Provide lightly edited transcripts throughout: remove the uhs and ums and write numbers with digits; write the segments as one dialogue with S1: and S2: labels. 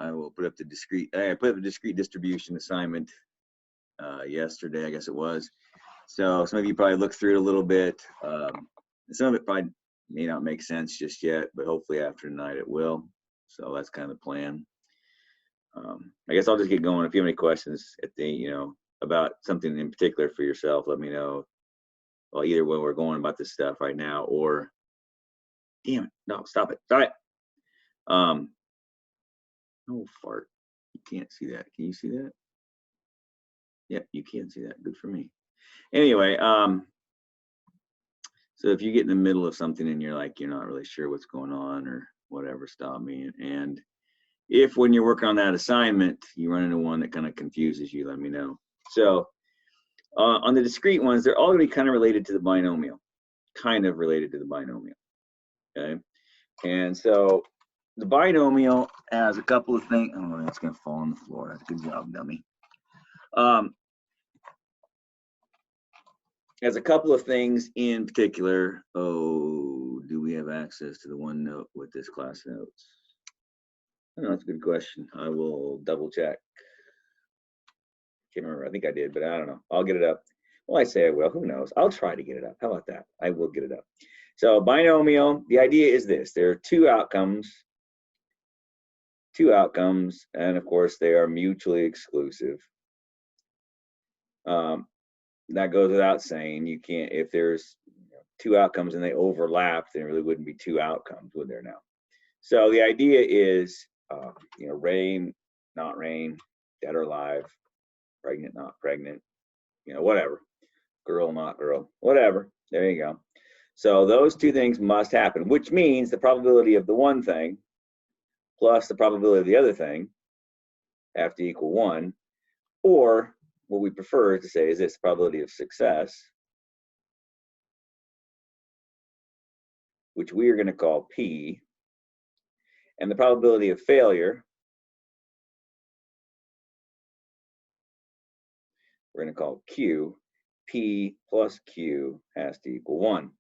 S1: I will put up the discrete. I put up a discrete distribution assignment yesterday, I guess it was. So some of you probably looked through it a little bit. Some of it probably may not make sense just yet, but hopefully after tonight it will. So that's kind of the plan. I guess I'll just get going. If you have any questions at the, about something in particular for yourself, let me know. Well, either when we're going about this stuff right now, or damn it, no, stop it. Oh, fart. You can't see that. Can you see that? Yep, you can see that. Good for me. Anyway, so if you get in the middle of something and you're like, you're not really sure what's going on or whatever, stop me. And if when you're working on that assignment, you run into one that kind of confuses you, let me know. So on the discrete ones, they're all going to be kind of related to the binomial, okay? And so the binomial has a couple of things. Oh, it's going to fall on the floor. That's a good job, dummy. Has a couple of things in particular. Oh, do we have access to the OneNote with this class notes? I don't know, that's a good question. I will double check. Can't remember. I think I did, but I don't know. I'll get it up. Well, I say I will. Who knows? I'll try to get it up. How about that? I will get it up. So binomial, the idea is this. There are two outcomes, and of course they are mutually exclusive. That goes without saying. You can't, if there's two outcomes and they overlap, then it really wouldn't be two outcomes, would there now? So the idea is, rain, not rain, dead or alive, pregnant, not pregnant, whatever, girl, not girl, whatever. There you go. So those two things must happen, which means the probability of the one thing plus the probability of the other thing have to equal 1, or what we prefer to say is this: probability of success, which we are going to call P, and the probability of failure, we're going to call Q. P plus Q has to equal 1.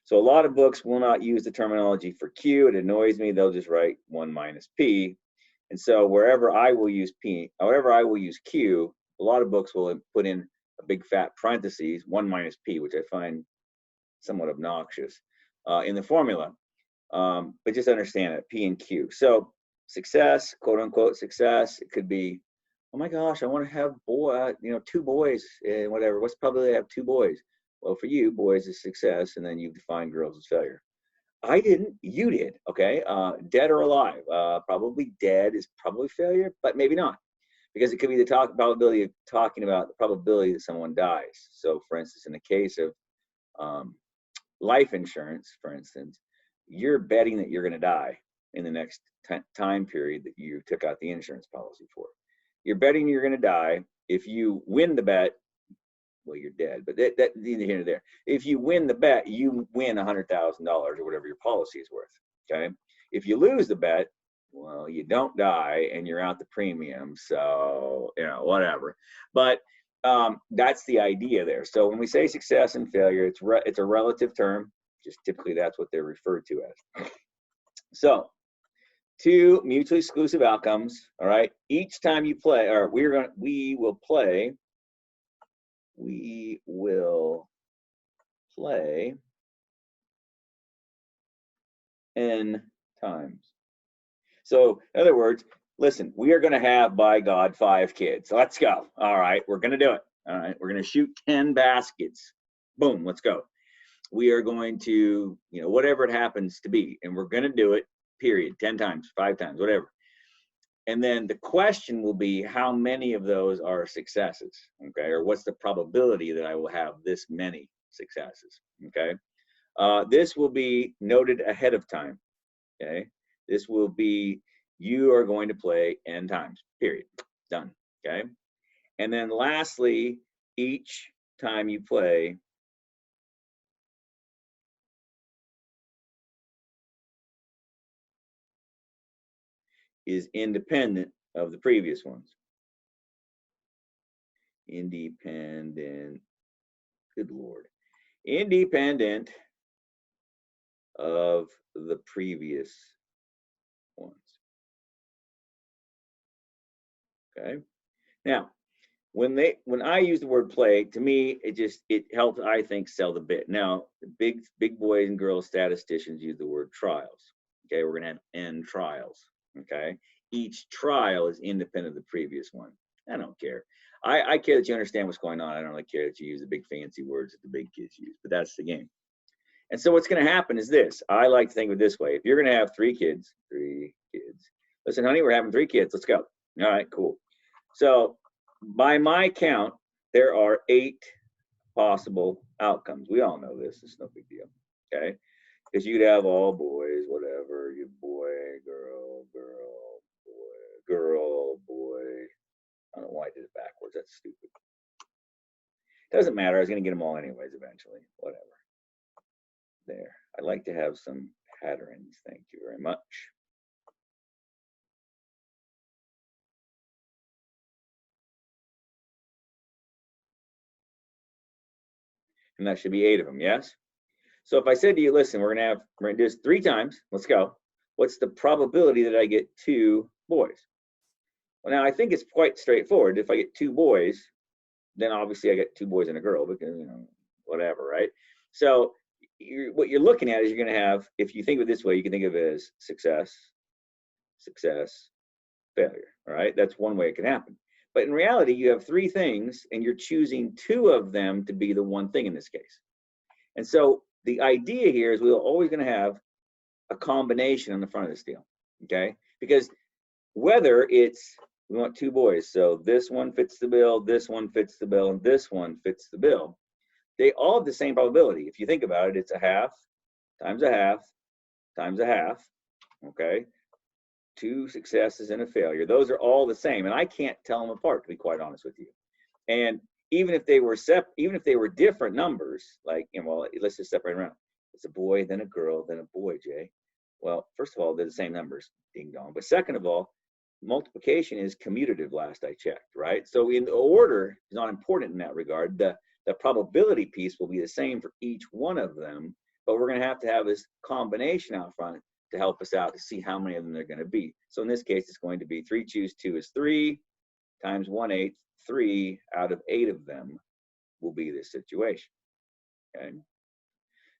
S1: So a lot of books will not use the terminology for Q. It annoys me. They'll just write 1 minus P. And so wherever I will use P, however I will use Q, a lot of books will put in a big fat parentheses, 1 minus P, which I find somewhat obnoxious in the formula. But just understand it, P and Q. So success, quote unquote success, it could be, oh my gosh, I want to have 2 boys and whatever. What's the probability I have 2 boys? Well, for you, boys is success, and then you define girls as failure. I didn't, you did, okay? Dead or alive? Probably dead is probably failure, but maybe not, because it could be the probability of talking about the probability that someone dies. So for instance, in the case of life insurance, for instance, you're betting that you're going to die in the next time period that you took out the insurance policy for. You're betting you're going to die. If you win the bet, well, you're dead, but that neither here nor there. If you win the bet, you win $100,000 or whatever your policy is worth, okay? If you lose the bet, well, you don't die and you're out the premium, so, whatever. But that's the idea there. So when we say success and failure, it's a relative term. Just typically that's what they're referred to as. So 2 mutually exclusive outcomes, all right? Each time you play, or we will play n times. So in other words, listen, we are going to have, by God, 5 kids. Let's go. All right, we're going to do it. All right, we're going to shoot 10 baskets. Boom, let's go. We are going to, whatever it happens to be, and we're going to do it, period, 10 times, 5 times, whatever. And then the question will be, how many of those are successes, okay? Or what's the probability that I will have this many successes, okay? This will be noted ahead of time, okay? This will be, you are going to play n times, period, done, okay? And then lastly, each time you play, is independent of the previous ones. Independent, good Lord. Independent of the previous ones. Okay. Now, when I use the word play, to me, it helps, I think, sell the bit. Now, the big boys and girls statisticians use the word trials. Okay, we're gonna have n trials. Okay, each trial is independent of the previous one. I don't care. I care that you understand what's going on. I don't really care that you use the big fancy words that the big kids use, but that's the game. And so what's going to happen is this. I like to think of it this way. If you're going to have three kids, listen, honey, we're having 3 kids. Let's go. All right, cool. So by my count, there are 8 possible outcomes. We all know this. It's no big deal. Okay. Because you could have all boys, whatever. You boy, girl, boy. I don't know why I did it backwards. That's stupid. Doesn't matter. I was going to get them all anyways eventually. Whatever. There. I like to have some patterns. Thank you very much. And that should be 8 of them, yes? So if I said to you, listen, we're gonna do this 3 times, let's go. What's the probability that I get 2 boys? Well, now I think it's quite straightforward. If I get 2 boys, then obviously I get 2 boys and a girl because, whatever, right? So what you're looking at is you're gonna have, if you think of it this way, you can think of it as success, failure, all right? That's one way it can happen. But in reality, you have 3 things and you're choosing 2 of them to be the one thing in this case. And so the idea here is we're always going to have a combination on the front of this deal, okay? Because whether it's, we want 2 boys, so this one fits the bill, this one fits the bill, and this one fits the bill, they all have the same probability. If you think about it, it's a half times a half times a half, okay? 2 successes and a failure. Those are all the same, and I can't tell them apart, to be quite honest with you. And even if they were different numbers, like, well, let's just separate around. It's a boy, then a girl, then a boy, Jay. Well, first of all, they're the same numbers, ding dong. But second of all, multiplication is commutative, last I checked, right? So in the order is not important in that regard. The probability piece will be the same for each one of them, but we're going to have this combination out front to help us out to see how many of them they're going to be. So in this case, it's going to be 3 choose 2 is 3 times 1/8. 3 out of 8 of them will be this situation. Okay.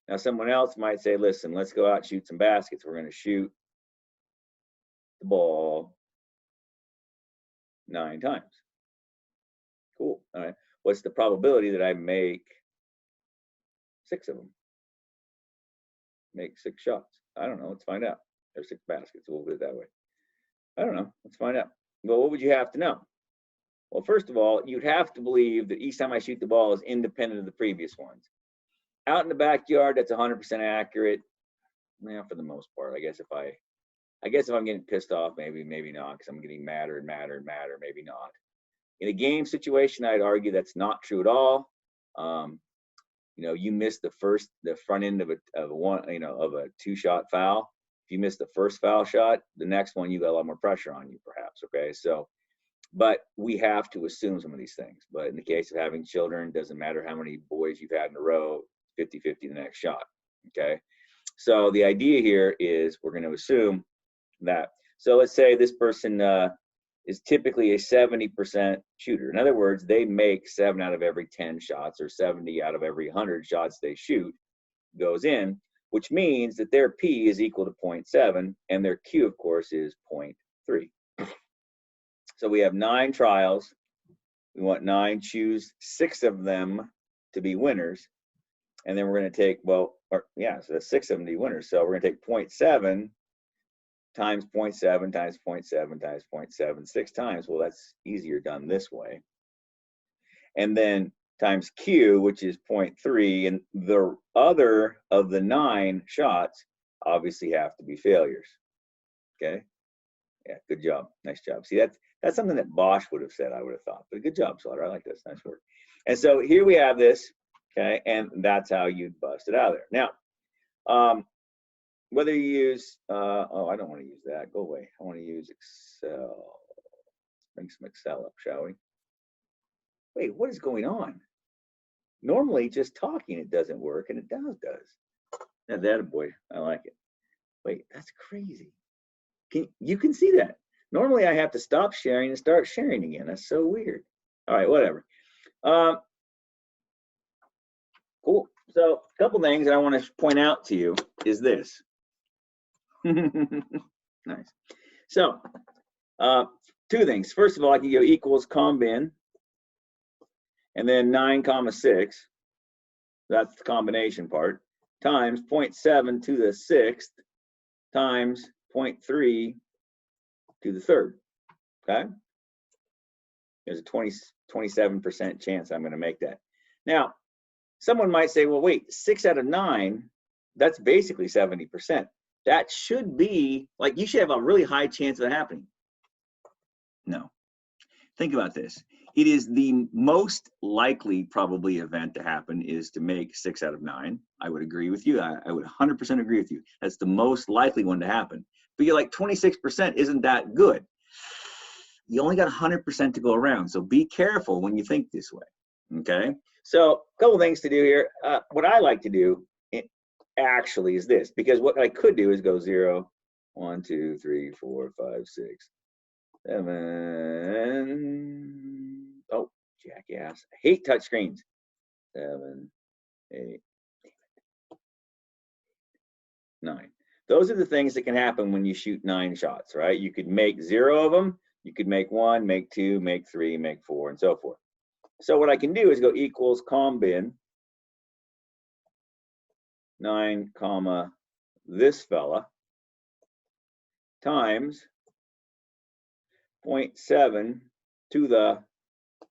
S1: Now someone else might say, listen, let's go out and shoot some baskets. We're going to shoot the ball 9 times. Cool. All right. What's the probability that I make 6 of them? Make 6 shots. I don't know. Let's find out. There's 6 baskets. We'll put it that way. I don't know. Let's find out. Well, what would you have to know? Well, first of all, you'd have to believe that each time I shoot the ball is independent of the previous ones. Out in the backyard, that's 100% accurate. Yeah, for the most part. I guess if I'm getting pissed off, maybe not, because I'm getting madder, maybe not. In a game situation, I'd argue that's not true at all. You miss the front end of a 2-shot foul. If you miss the first foul shot, the next one you got a lot more pressure on you, perhaps. Okay, so. But we have to assume some of these things. But in the case of having children, doesn't matter how many boys you've had in a row, 50-50 the next shot, okay? So the idea here is we're going to assume that. So let's say this person is typically a 70% shooter. In other words, they make 7 out of every 10 shots, or 70 out of every 100 shots they shoot goes in, which means that their P is equal to 0.7, and their Q, of course, is 0.3. So we have 9 trials. We want 9, choose 6 of them to be winners. And then we're going to take, so that's 6 of them to be winners. So we're going to take 0.7 times 0.7 times 0.7 times 0.7 6 times. Well, that's easier done this way. And then times Q, which is 0.3. And the other of the 9 shots obviously have to be failures. Okay? Yeah, good job. Nice job. See, that's something that Bosch would have said, I would have thought. But good job, Slaughter. I like this. Nice work. And so here we have this, okay? And that's how you'd bust it out of there. Now, whether you use, I don't want to use that. Go away. I want to use Excel. Let's bring some Excel up, shall we? Wait, what is going on? Normally, just talking, it doesn't work, and it does. Now, that boy, I like it. Wait, that's crazy. You can see that. Normally I have to stop sharing and start sharing again. That's so weird. All right, whatever. Cool. So a couple things that I want to point out to you is this. Nice. So two things. First of all, I can go equals combin, and then 9 comma 6. That's the combination part, times 0.7 to the 6th times 0.3 to the 3rd. Okay? There's a 27% chance I'm going to make that. Now, someone might say, well, wait, 6 out of 9, that's basically 70%. That should be, like, you should have a really high chance of it happening. No. Think about this. It is the most likely probably event to happen is to make 6 out of 9. I would agree with you. I would 100% agree with you. That's the most likely one to happen. But you're like, 26% isn't that good. You only got 100% to go around. So be careful when you think this way. Okay? So a couple things to do here. What I like to do actually is this, because what I could do is go 0, 1, 2, 3, 4, 5, 6, 7. Oh, jackass. I hate touch screens. 7, 8, 9. Those are the things that can happen when you shoot 9 shots, right? You could make 0 of them. You could make 1, make 2, make 3, make 4, and so forth. So what I can do is go equals combin 9 comma this fella times 0.7 to the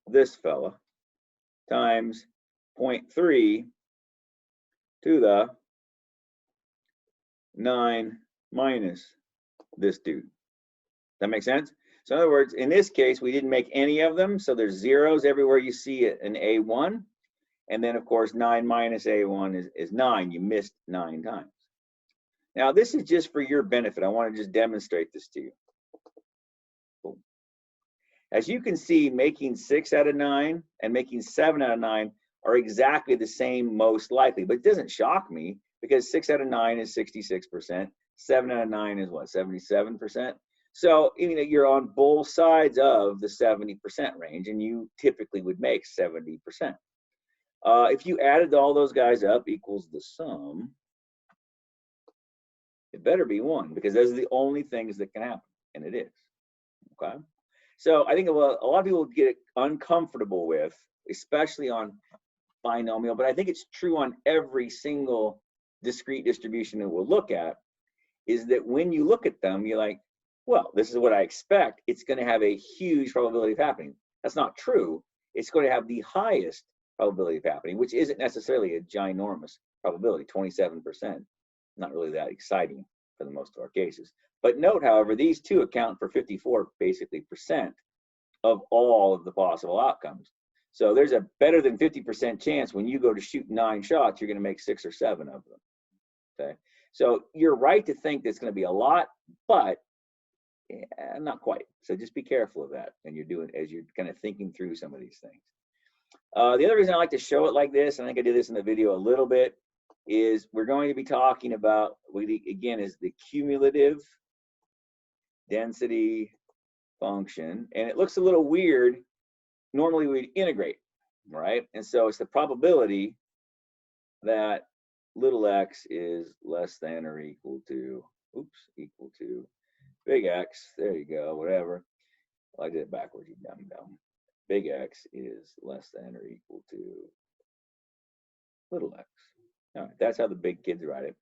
S1: this fella times 0.3 to the 9 minus this dude. That makes sense? So in other words, in this case, we didn't make any of them. So there's zeros everywhere you see an A1. And then, of course, 9 minus A1 is 9. You missed 9 times. Now, this is just for your benefit. I want to just demonstrate this to you. Boom. As you can see, making 6 out of 9 and making 7 out of 9 are exactly the same most likely. But it doesn't shock me because 6 out of 9 is 66%. 7 out of 9 is what, 77%? So you're on both sides of the 70% range, and you typically would make 70%. If you added all those guys up equals the sum, it better be 1, because those are the only things that can happen, and it is. Okay? So I think what a lot of people get uncomfortable with, especially on binomial, but I think it's true on every single discrete distribution that we'll look at, is that when you look at them, you're like, well, this is what I expect. It's going to have a huge probability of happening. That's not true. It's going to have the highest probability of happening, which isn't necessarily a ginormous probability, 27%. Not really that exciting for the most of our cases. But note, however, these two account for 54% basically of all of the possible outcomes. So there's a better than 50% chance when you go to shoot 9 shots, you're going to make 6 or 7 of them. Okay, so you're right to think there's going to be a lot, but not quite. So just be careful of that, and as you're kind of thinking through some of these things. The other reason I like to show it like this, and I think I did this in the video a little bit, is we're going to be talking about, again, is the cumulative density function, and it looks a little weird. Normally we'd integrate, right? And so it's the probability that little x is less than or equal to, equal to big X. There you go, whatever. Well, I did it backwards, you dumb. Big X is less than or equal to little x. All right, that's how the big kids write it.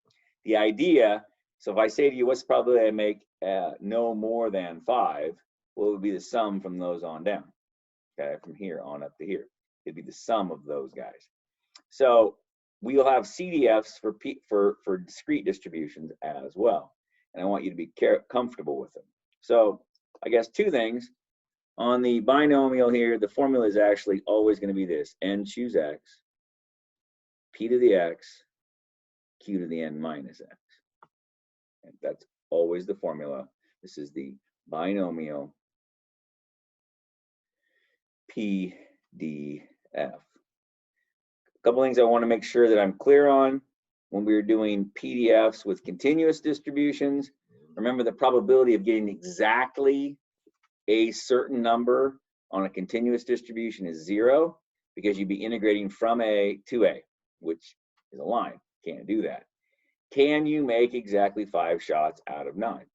S1: The idea, so if I say to you, what's the probability I make no more than 5? Well, it would be the sum from those on down. Okay, from here on up to here. It'd be the sum of those guys. So we'll have CDFs for discrete distributions as well. And I want you to be comfortable with them. So I guess 2 things. On the binomial here, the formula is actually always going to be this. N choose x, p to the x, q to the n minus x. And that's always the formula. This is the binomial PDF. A couple things I want to make sure that I'm clear on. When we were doing PDFs with continuous distributions, remember the probability of getting exactly a certain number on a continuous distribution is 0 because you'd be integrating from A to A, which is a line. Can't do that. Can you make exactly 5 shots out of 9?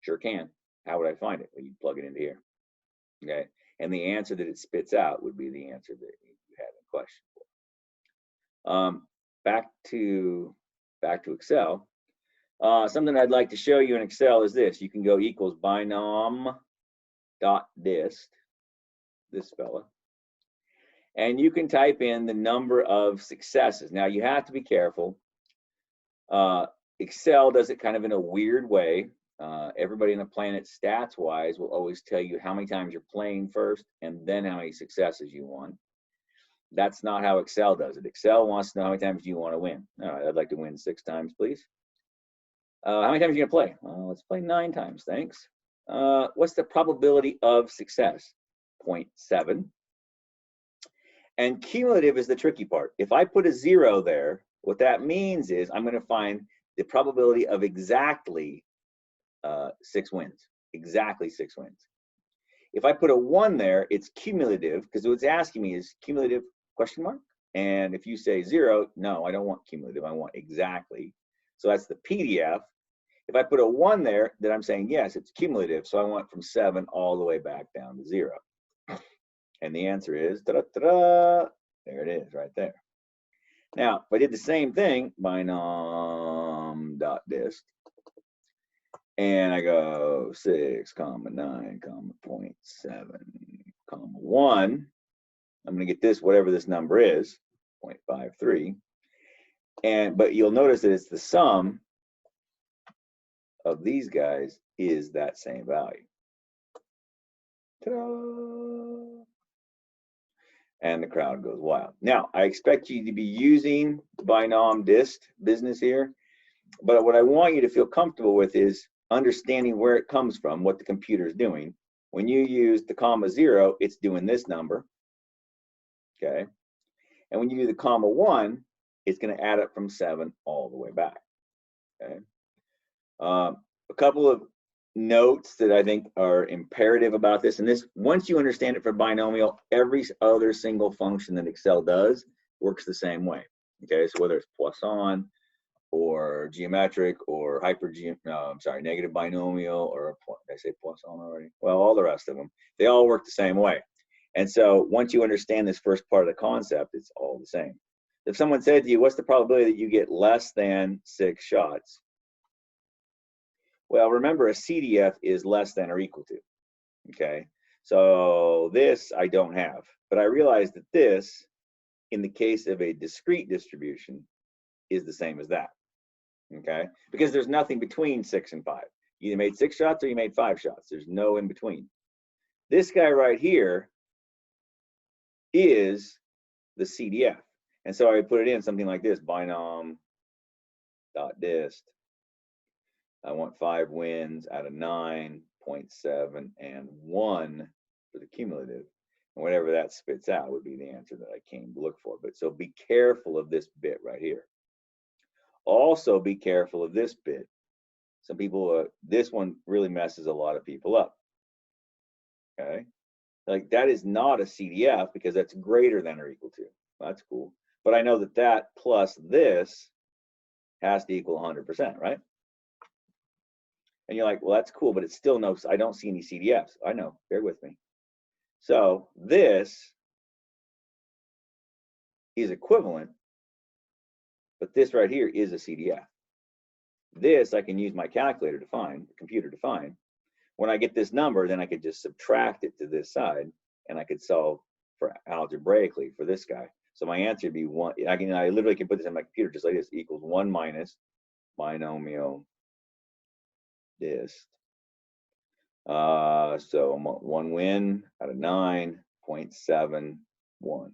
S1: Sure can. How would I find it? Well, you plug it into here. Okay. And the answer that it spits out would be the answer that you had in question for. Back to Excel. Something I'd like to show you in Excel is this. You can go equals binom.dist, this fella, and you can type in the number of successes. Now you have to be careful. Excel does it kind of in a weird way. Everybody on the planet, stats-wise, will always tell you how many times you're playing first and then how many successes you want. That's not how Excel does it. Excel wants to know how many times you want to win. All right, I'd like to win 6 times, please. How many times are you going to play? Let's play 9 times, thanks. What's the probability of success? 0.7. And cumulative is the tricky part. If I put a 0 there, what that means is I'm going to find the probability of exactly 6 wins. Exactly 6 wins. If I put a 1 there, it's cumulative, because what's asking me is cumulative ? And if you say 0, no, I don't want cumulative, I want exactly. So that's the PDF. If I put a 1 there, then I'm saying, yes, it's cumulative. So I want from 7 all the way back down to 0. And the answer is, ta-da-ta-da, there it is right there. Now, if I did the same thing, binom.dist, and I go 6, 9, 0.7, 1, I'm going to get this, whatever this number is, 0.53. But you'll notice that it's the sum of these guys is that same value. Ta-da! And the crowd goes wild. Now, I expect you to be using binom.dist business here, but what I want you to feel comfortable with is understanding where it comes from, what the computer is doing. When you use the comma 0, it's doing this number. Okay. And when you do the comma 1, it's going to add up from 7 all the way back. Okay. A couple of notes that I think are imperative about this, and this, once you understand it for binomial, every other single function that Excel does works the same way. Okay, so whether it's Poisson or geometric or negative binomial, or did I say Poisson already? Well, all the rest of them, they all work the same way. And so once you understand this first part of the concept, it's all the same. If someone said to you, what's the probability that you get less than 6 shots? Well, remember, a CDF is less than or equal to. Okay, so this I don't have, but I realize that this, in the case of a discrete distribution, is the same as that. Okay, because there's nothing between 6 and 5. You either made 6 shots or you made 5 shots. There's no in between. This guy right here is the CDF. And so I would put it in something like this, binom.dist. I want 5 wins out of 9, 0.7, and 1 for the cumulative. And whatever that spits out would be the answer that I came to look for. But so be careful of this bit right here. Also be careful of this bit. Some people, this one really messes a lot of people up. Okay, like that is not a CDF because that's greater than or equal to. That's cool. But I know that that plus this has to equal 100%, right? And you're like, well, that's cool, but it's still no, I don't see any CDFs. I know, bear with me. So this is equivalent, but this right here is a CDF. This I can use my calculator to find, the computer to find. When I get this number, then I could just subtract it to this side, and I could solve for algebraically for this guy. So my answer would be 1. I literally can put this in my computer just like this, equals 1 minus binomial dist. So 1 win out of 9, 0.71.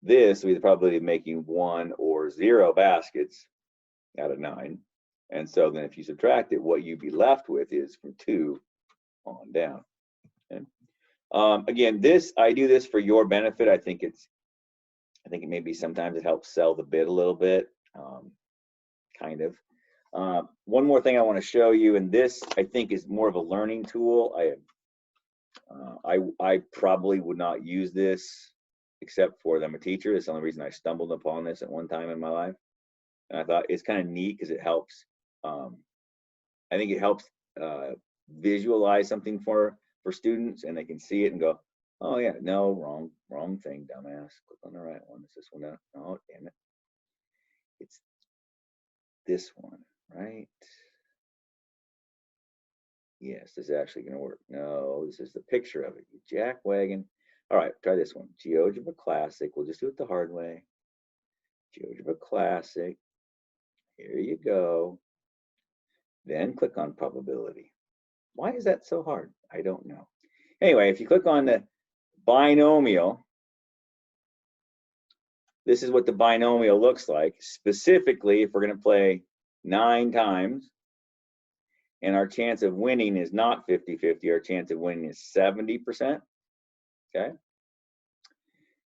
S1: This would be the probability of making 1 or 0 baskets out of 9. And so then if you subtract it, what you'd be left with is from 2 on down. Okay. Again, I do this for your benefit. I think it maybe sometimes it helps sell the bid a little bit, kind of. One more thing I want to show you, and this I think is more of a learning tool. I probably would not use this except for that I'm a teacher. It's the only reason I stumbled upon this at one time in my life. And I thought it's kind of neat because it helps. I think it helps visualize something for students, and they can see it and go, "Oh yeah, no, wrong thing, dumbass. Click on the right one. Is this one? Oh, damn it. It's this one, right? Yes, this is actually going to work. No, this is the picture of it. You jackwagon. All right, try this one. GeoGebra Classic. We'll just do it the hard way. GeoGebra Classic. Here you go. Then click on probability. Why is that so hard? I don't know. Anyway, if you click on the binomial, this is what the binomial looks like. Specifically, if we're going to play 9 times, and our chance of winning is not 50-50, our chance of winning is 70%, okay?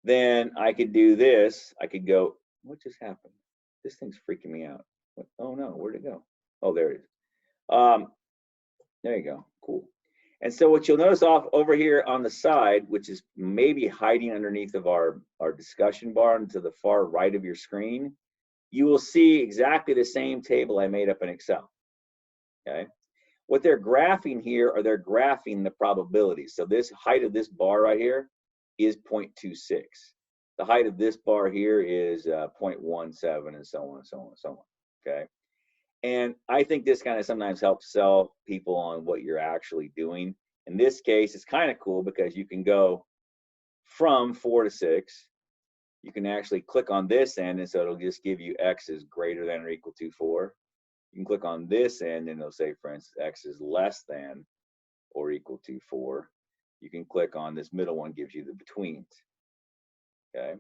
S1: Then I could do this. I could go, what just happened? This thing's freaking me out. Oh no, where'd it go? Oh, there it is. There you go, cool. And so what you'll notice off over here on the side, which is maybe hiding underneath of our discussion bar and to the far right of your screen, you will see exactly the same table I made up in Excel, okay? What they're graphing here are they're graphing the probabilities. So this height of this bar right here is 0.26. The height of this bar here is 0.17, and so on and so on and so on, okay? And I think this kind of sometimes helps sell people on what you're actually doing. In this case, it's kind of cool because you can go from 4 to 6. You can actually click on this end, and so it'll just give you x is greater than or equal to 4. You can click on this end, and it'll say, for instance, x is less than or equal to 4. You can click on this middle one, gives you the betweens. Okay.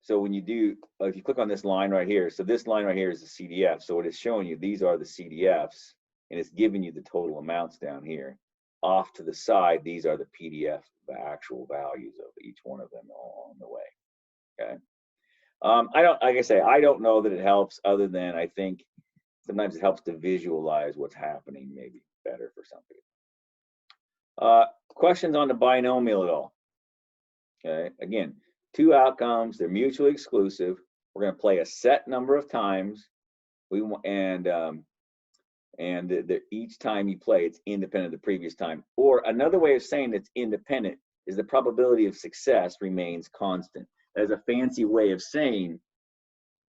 S1: So when you do, if you click on this line right here, so this line right here is the CDF. So what it's showing you, these are the CDFs, and it's giving you the total amounts down here. Off to the side, these are the PDF, the actual values of each one of them along the way. Okay. Like I say, I don't know that it helps, other than I think sometimes it helps to visualize what's happening maybe better for some people. Questions on the binomial at all? Okay, again, 2 outcomes, they're mutually exclusive. We're going to play a set number of times. Each time you play, it's independent of the previous time. Or another way of saying it's independent is the probability of success remains constant. That's a fancy way of saying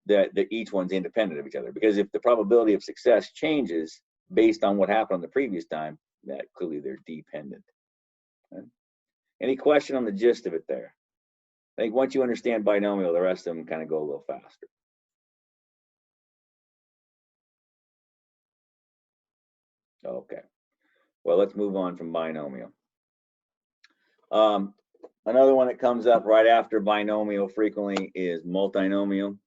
S1: that each one's independent of each other. Because if the probability of success changes based on what happened on the previous time, that clearly they're dependent. Okay? Any question on the gist of it there? I think once you understand binomial, the rest of them kind of go a little faster. Okay. Well, let's move on from binomial. Another one that comes up right after binomial frequently is multinomial.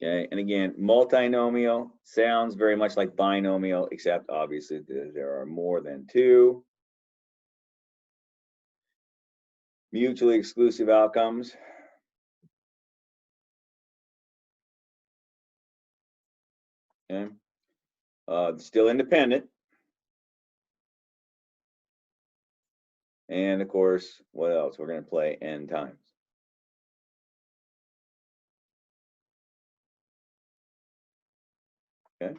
S1: Okay, and again, multinomial sounds very much like binomial, except obviously there are more than 2. Mutually exclusive outcomes. Okay, still independent. And of course, what else? We're going to play n times. Okay.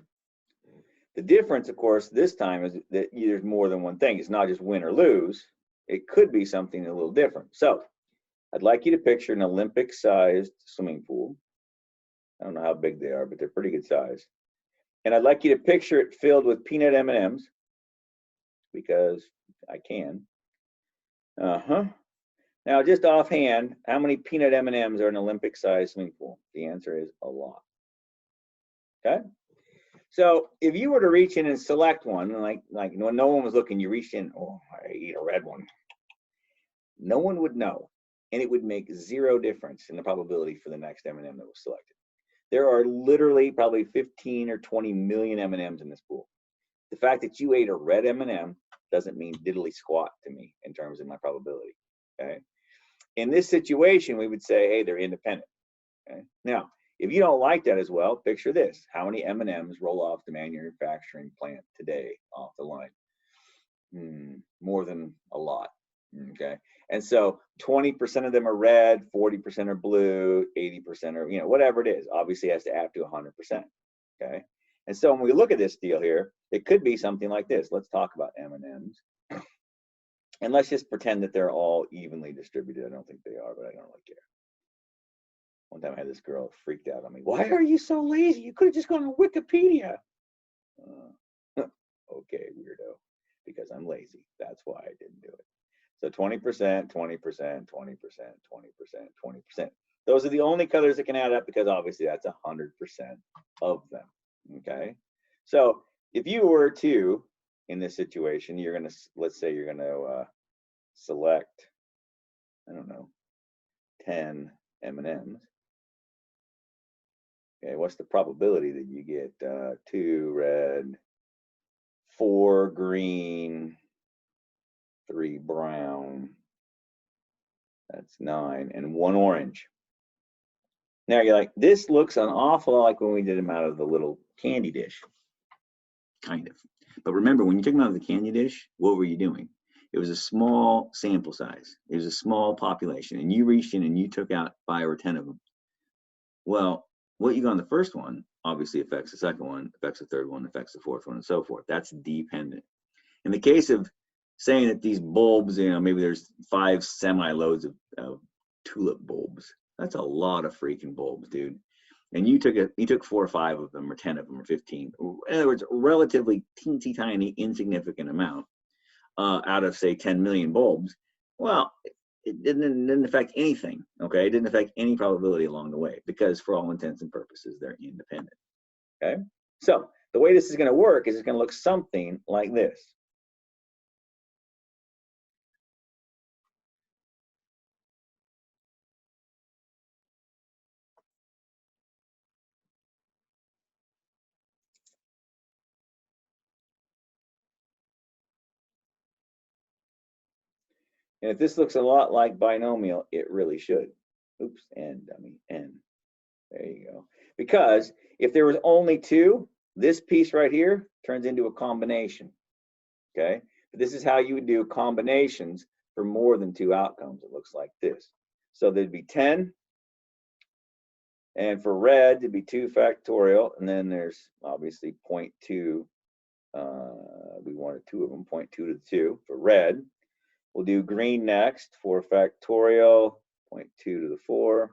S1: The difference, of course, this time is that there's more than one thing. It's not just win or lose. It could be something a little different. So I'd like you to picture an Olympic-sized swimming pool. I don't know how big they are, but they're pretty good size. And I'd like you to picture it filled with peanut M&Ms, because I can. Now, just offhand, how many peanut M&Ms are in an Olympic-sized swimming pool? The answer is a lot. Okay? So if you were to reach in and select one, like when no one was looking, you reached in, oh, I eat a red one. No one would know, and it would make 0 difference in the probability for the next M&M that was selected. There are literally probably 15 or 20 million M&Ms in this pool. The fact that you ate a red M&M doesn't mean diddly squat to me in terms of my probability. Okay. in this situation, we would say, hey, they're independent. Okay? Now, if you don't like that as well, picture this. How many M&Ms roll off the manufacturing plant today off the line? More than a lot. Okay. And so 20% of them are red, 40% are blue, 80% are, whatever it is, obviously has to add to 100%. Okay. And so when we look at this deal here, it could be something like this. Let's talk about M&Ms. And let's just pretend that they're all evenly distributed. I don't think they are, but I don't really care. One time I had this girl freaked out on me. Why are you so lazy? You could have just gone to Wikipedia. Okay, weirdo. Because I'm lazy. That's why I didn't do it. So 20%, 20%, 20%, 20%, 20%. Those are the only colors that can add up because obviously that's 100% of them. Okay. So if you were to, in this situation, you're going to, let's say you're going to select, I don't know, 10 M&Ms. Okay, what's the probability that you get 2 red, 4 green, 3 brown, that's 9, and 1 orange? Now you're like, this looks an awful lot like when we did them out of the little candy dish. Kind of. But remember, when you took them out of the candy dish, what were you doing? It was a small sample size. It was a small population. And you reached in and you took out 5 or 10 of them. Well, what you got on the first one obviously affects the second one, affects the third one, affects the fourth one, and so forth. That's dependent. In the case of saying that these bulbs, maybe there's 5 semi-loads of tulip bulbs. That's a lot of freaking bulbs, dude. And you took 4 or 5 of them, or 10 of them, or 15. In other words, a relatively teensy tiny, insignificant amount out of, say, 10 million bulbs. Well, it didn't affect anything. Okay, it didn't affect any probability along the way because, for all intents and purposes, they're independent. Okay, so the way this is going to work is it's going to look something like this. And if this looks a lot like binomial, it really should. Oops, N, dummy, N. There you go. Because if there was only 2, this piece right here turns into a combination. Okay? But this is how you would do combinations for more than 2 outcomes. It looks like this. So there'd be 10. And for red, it'd be 2 factorial. And then there's obviously 0.2. We wanted 2 of them, 0.2 to the 2 for red. We'll do green next, 4 factorial, 0.2 to the 4.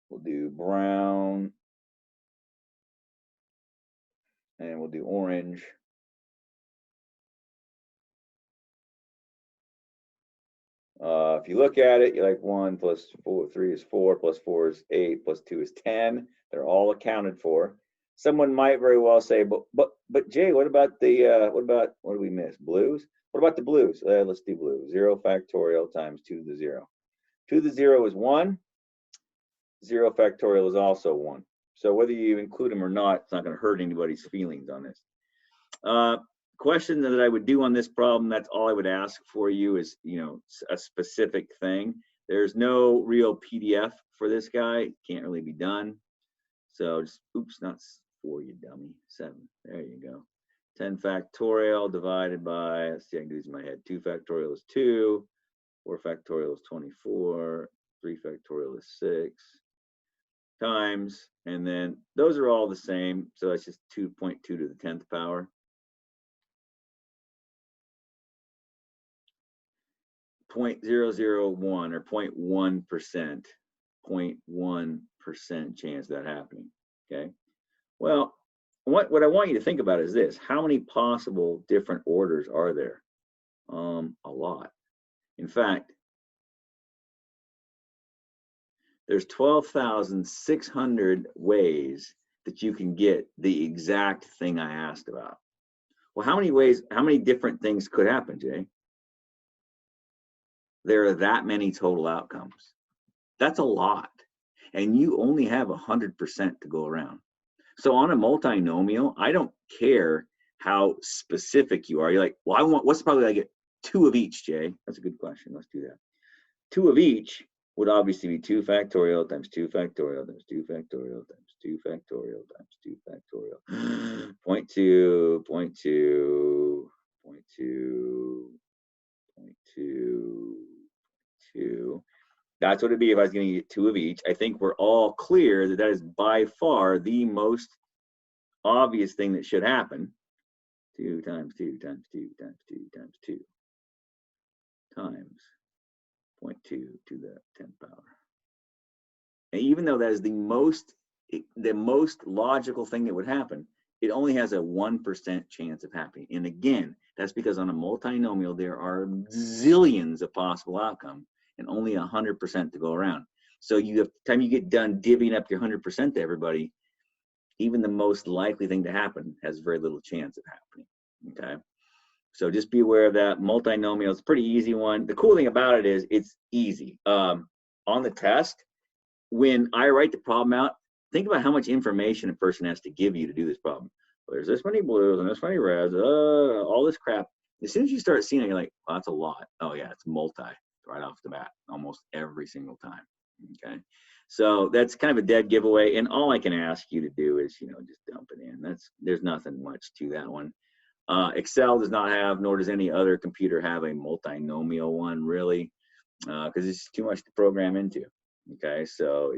S1: We'll do brown, and we'll do orange. If you look at it, you're like 1 plus 4, 3 is 4, plus 4 is 8, plus 2 is 10. They're all accounted for. Someone might very well say, but Jay, what about what do we miss? Blues? What about the blues? Let's do blue. 0 factorial times 2 to the 0. 2 to the 0 is 1. 0 factorial is also 1. So whether you include them or not, it's not going to hurt anybody's feelings on this. Question that I would do on this problem, that's all I would ask for you is, a specific thing. There's no real PDF for this guy. Can't really be done. So just, oops, not 4, you dummy. 7. There you go. 10 factorial divided by, let's see, I can do this in my head. 2 factorial is 2. 4 factorial is 24. 3 factorial is 6. Times, and then those are all the same. So that's just 2.2 to the 10th power. 0.001 or 0.1%, 0.1% chance of that happening. Okay. Well, what I want you to think about is this: how many possible different orders are there? A lot. In fact, there's 12,600 ways that you can get the exact thing I asked about. Well, how many different things could happen, Jay? There are that many total outcomes. That's a lot. And you only have 100% to go around. So on a multinomial, I don't care how specific you are. You're like, well, what's the probability I get 2 of each, Jay? That's a good question. Let's do that. 2 of each would obviously be 2 factorial times 2 factorial times 2 factorial times 2 factorial times 2 factorial. 0.2, 0.2, 0.2, 0.2, 2. That's what it'd be if I was going to get 2 of each. I think we're all clear that that is by far the most obvious thing that should happen. 2 times 2 times 2 times 2 times 2 times 0.2 to the 10th power. And even though that is the most logical thing that would happen, it only has a 1% chance of happening. And again, that's because on a multinomial, there are zillions of possible outcomes and only 100% to go around. So you have time you get done divvying up your 100% to everybody, even the most likely thing to happen has very little chance of happening. Okay, so just be aware of that. Multinomial is a pretty easy one. The cool thing about it is it's easy. On the test, when I write the problem out, think about how much information a person has to give you to do this problem. Well, there's this many blues and this many reds, all this crap. As soon as you start seeing it, you're like, well, that's a lot. Oh yeah, it's multi right off the bat, almost every single time. Okay, so that's kind of a dead giveaway. And all I can ask you to do is, just dump it in. There's nothing much to that one. Excel does not have, nor does any other computer have a multinomial one, really, because it's too much to program into. Okay, so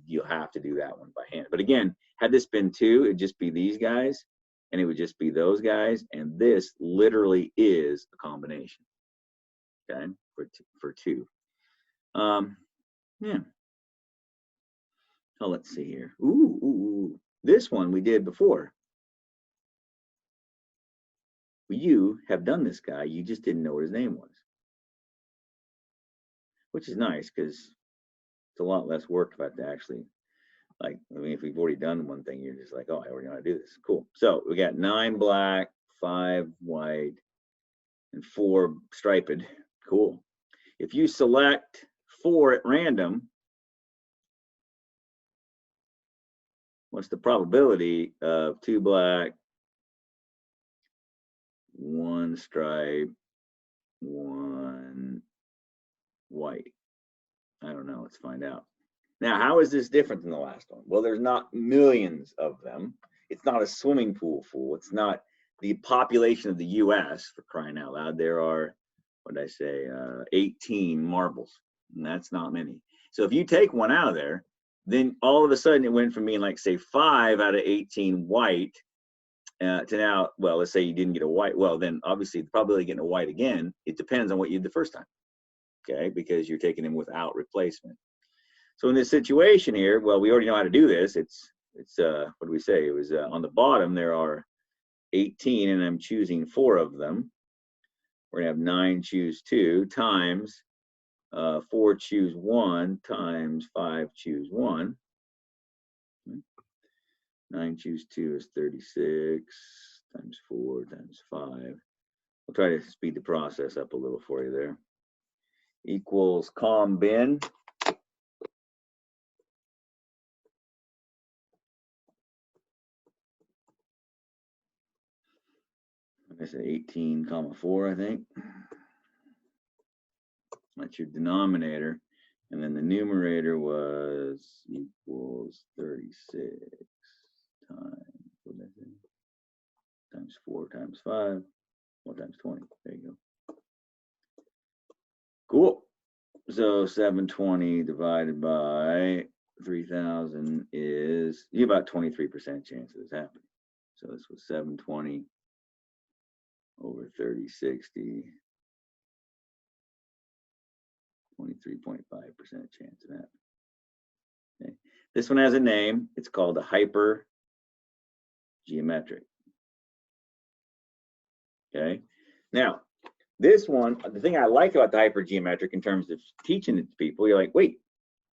S1: you'll have to do that one by hand. But again, had this been 2, it'd just be these guys, and it would just be those guys, and this literally is a combination. Okay, for 2. Yeah. Oh, let's see here. Ooh, this one we did before. You have done this guy, you just didn't know what his name was, which is nice because it's a lot less work if I have to actually, if we've already done one thing, you're just like, oh, I already know how to do this. Cool. So we got 9 black, 5 white, and 4 striped. Cool. If you select 4 at random, what's the probability of 2 black, 1 stripe, 1 white? I don't know. Let's find out. Now, how is this different than the last one? Well, there's not millions of them. It's not a swimming pool full. It's not the population of the U.S., for crying out loud. There are, 18 marbles, and that's not many. So if you take one out of there, then all of a sudden it went from being like, say, 5 out of 18 white to now, well, let's say you didn't get a white. Well, then obviously the probability of getting a white again, it depends on what you did the first time, okay, because you're taking them without replacement. So in this situation here, well, we already know how to do this. It's what do we say? It was on the bottom, there are 18, and I'm choosing 4 of them. We're gonna have 9 choose 2 times 4 choose 1 times 5 choose 1. 9 choose 2 is 36 times 4 times 5. We'll try to speed the process up a little for you there. Equals com bin. I said 18 comma 4, I think. That's your denominator. And then the numerator was equals 36 times, what did I say? Times 4 times 5, 1 times 20. There you go. Cool. So 720 divided by 3,000 is about 23% chance of this happening. So this was 720 over 3060. 23.5% chance of that. Okay. This one has a name. It's called a hypergeometric. Okay. Now, this one, the thing I like about the hypergeometric in terms of teaching it to people, you're like, wait,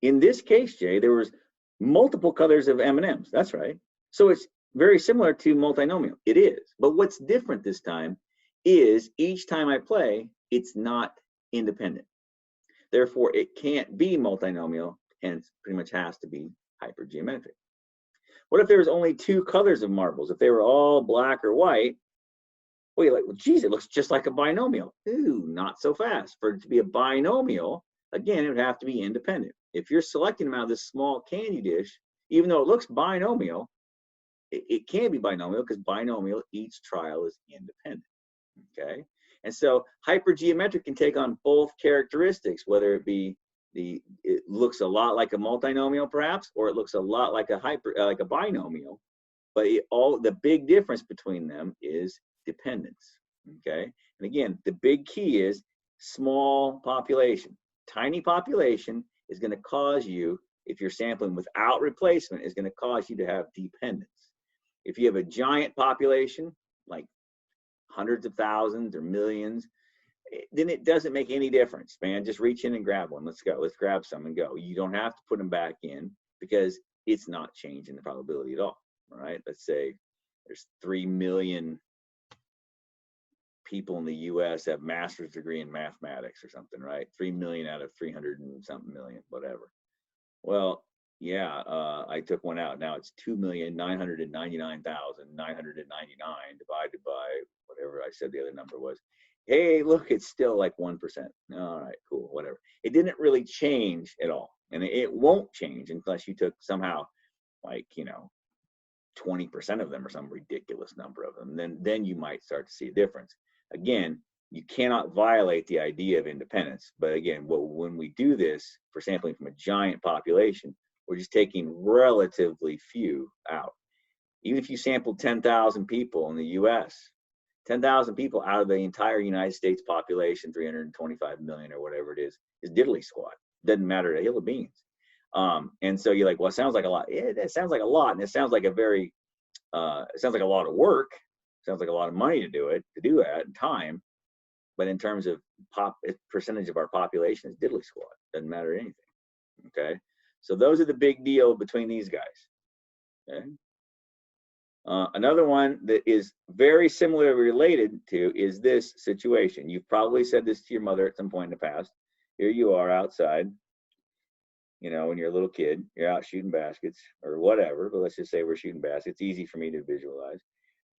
S1: in this case, Jay, there was multiple colors of M&Ms. That's right. So it's very similar to multinomial. It is. But what's different this time is each time I play, it's not independent. Therefore, it can't be multinomial, hence pretty much has to be hypergeometric. What if there was only 2 colors of marbles? If they were all black or white, well, you're like, well, geez, it looks just like a binomial. Ooh, not so fast. For it to be a binomial, again, it would have to be independent. If you're selecting them out of this small candy dish, even though it looks binomial, it can be binomial because binomial, each trial is independent, okay? And so hypergeometric can take on both characteristics, whether it be it looks a lot like a multinomial perhaps, or it looks a lot like a binomial, but the big difference between them is dependence, okay? And again, the big key is small population. Tiny population is going to cause you, if you're sampling without replacement, is going to cause you to have dependence. If you have a giant population, like hundreds of thousands or millions, then it doesn't make any difference, man. Just reach in and grab one. Let's go. Let's grab some and go. You don't have to put them back in because it's not changing the probability at all. All right. Let's say there's 3 million people in the US have master's degree in mathematics or something, right? 3 million out of 300 and something million, whatever. Well, yeah, I took one out. Now it's 2,999,999 divided by whatever I said the other number was. Hey, look, it's still like 1%. All right, cool, whatever. It didn't really change at all. And it won't change unless you took somehow like, 20% of them or some ridiculous number of them. Then you might start to see a difference. Again, you cannot violate the idea of independence. But again, when we do this for sampling from a giant population, we're just taking relatively few out. Even if you sampled 10,000 people in the US, 10,000 people out of the entire United States population, 325 million or whatever it is diddly squat. Doesn't matter a hill of beans. And so you're like, well, it sounds like a lot. Yeah, it sounds like a lot. And it sounds like it sounds like a lot of work. It sounds like a lot of money to do that, and time. But in terms of percentage of our population, it's diddly squat. Doesn't matter anything. Okay. So those are the big deal between these guys. Okay. Another one that is very similarly related to is this situation. You've probably said this to your mother at some point in the past. Here you are outside, when you're a little kid, you're out shooting baskets or whatever, but let's just say we're shooting baskets. It's easy for me to visualize.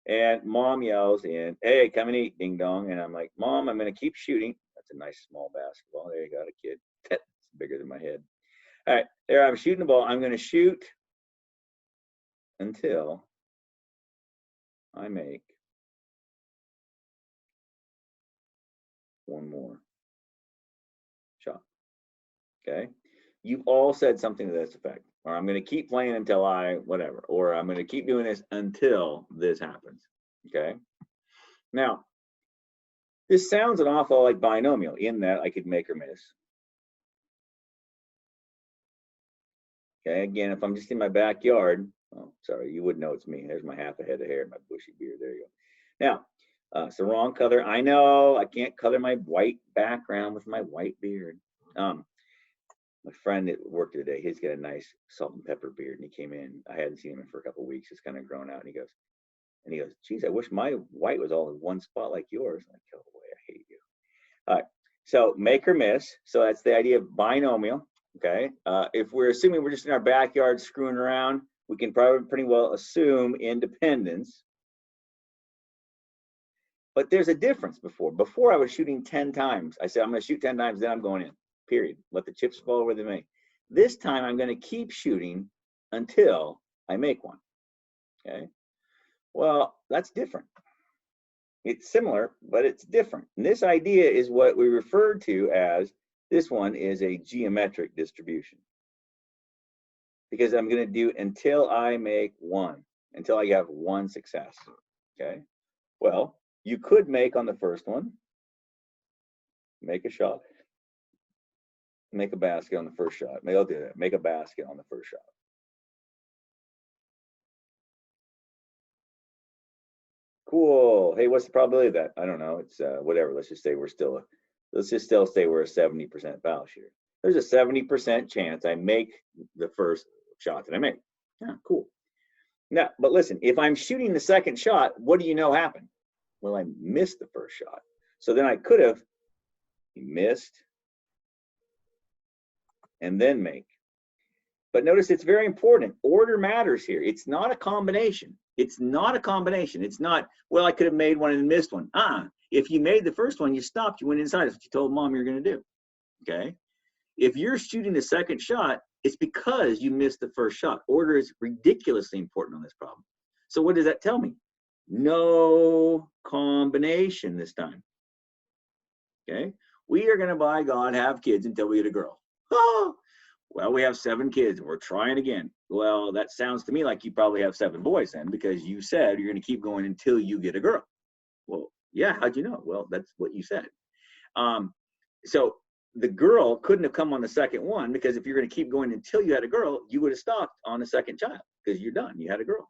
S1: And mom yells in, hey, come and eat, ding dong. And I'm like, Mom, I'm going to keep shooting. That's a nice small basketball. There you got a kid. That's bigger than my head. All right, there I'm shooting the ball. I'm going to shoot until I make one more shot. Okay. You've all said something to this effect, or I'm going to keep playing until whatever, or I'm going to keep doing this until this happens. Okay. Now, this sounds an awful like binomial in that I could make or miss. Okay. Again, if I'm just in my backyard, oh, sorry, you wouldn't know it's me. There's my half a head of hair, my bushy beard. There you go. Now, it's the wrong color. I know I can't color my white background with my white beard. My friend that worked today, he's got a nice salt and pepper beard, and he came in. I hadn't seen him for a couple of weeks. It's kind of grown out, and he goes, geez, I wish my white was all in one spot like yours. I'm like, go away, I hate you. All right, so make or miss. So that's the idea of binomial. Okay, if we're assuming we're just in our backyard screwing around, we can probably pretty well assume independence. But there's a difference Before I was shooting 10 times. I said, I'm going to shoot 10 times, then I'm going in. Period. Let the chips fall where they may. This time I'm going to keep shooting until I make one. Okay. Well, that's different. It's similar, but it's different. And this idea is what we refer to as, this one is a geometric distribution. Because I'm going to do until I make one, until I have one success. Okay. Well, you could make on the first one, make a shot. Make a basket on the first shot. Maybe I'll do that. Make a basket on the first shot. Cool. Hey, what's the probability of that? I don't know. It's whatever. Let's just say we're a 70% foul shooter. There's a 70% chance I make the first shot that I make. Yeah, cool. Now, but listen, if I'm shooting the second shot, what do you know happened? Well, I missed the first shot. So then I could have missed and then make. But notice it's very important. Order matters here. It's not a combination. It's not a combination. It's not, well, I could have made one and missed one. If you made the first one, you stopped, you went inside. That's what you told mom you're going to do. Okay. If you're shooting the second shot, it's because you missed the first shot. Order is ridiculously important on this problem. So what does that tell me? No combination this time. Okay? We are going to, by God, have kids until we get a girl. Oh, well, we have 7 kids and we're trying again. Well, that sounds to me like you probably have 7 boys then, because you said you're going to keep going until you get a girl. Well, yeah, how'd you know? Well, that's what you said. So the girl couldn't have come on the second one, because if you're going to keep going until you had a girl, you would have stopped on the second child because you're done. You had a girl.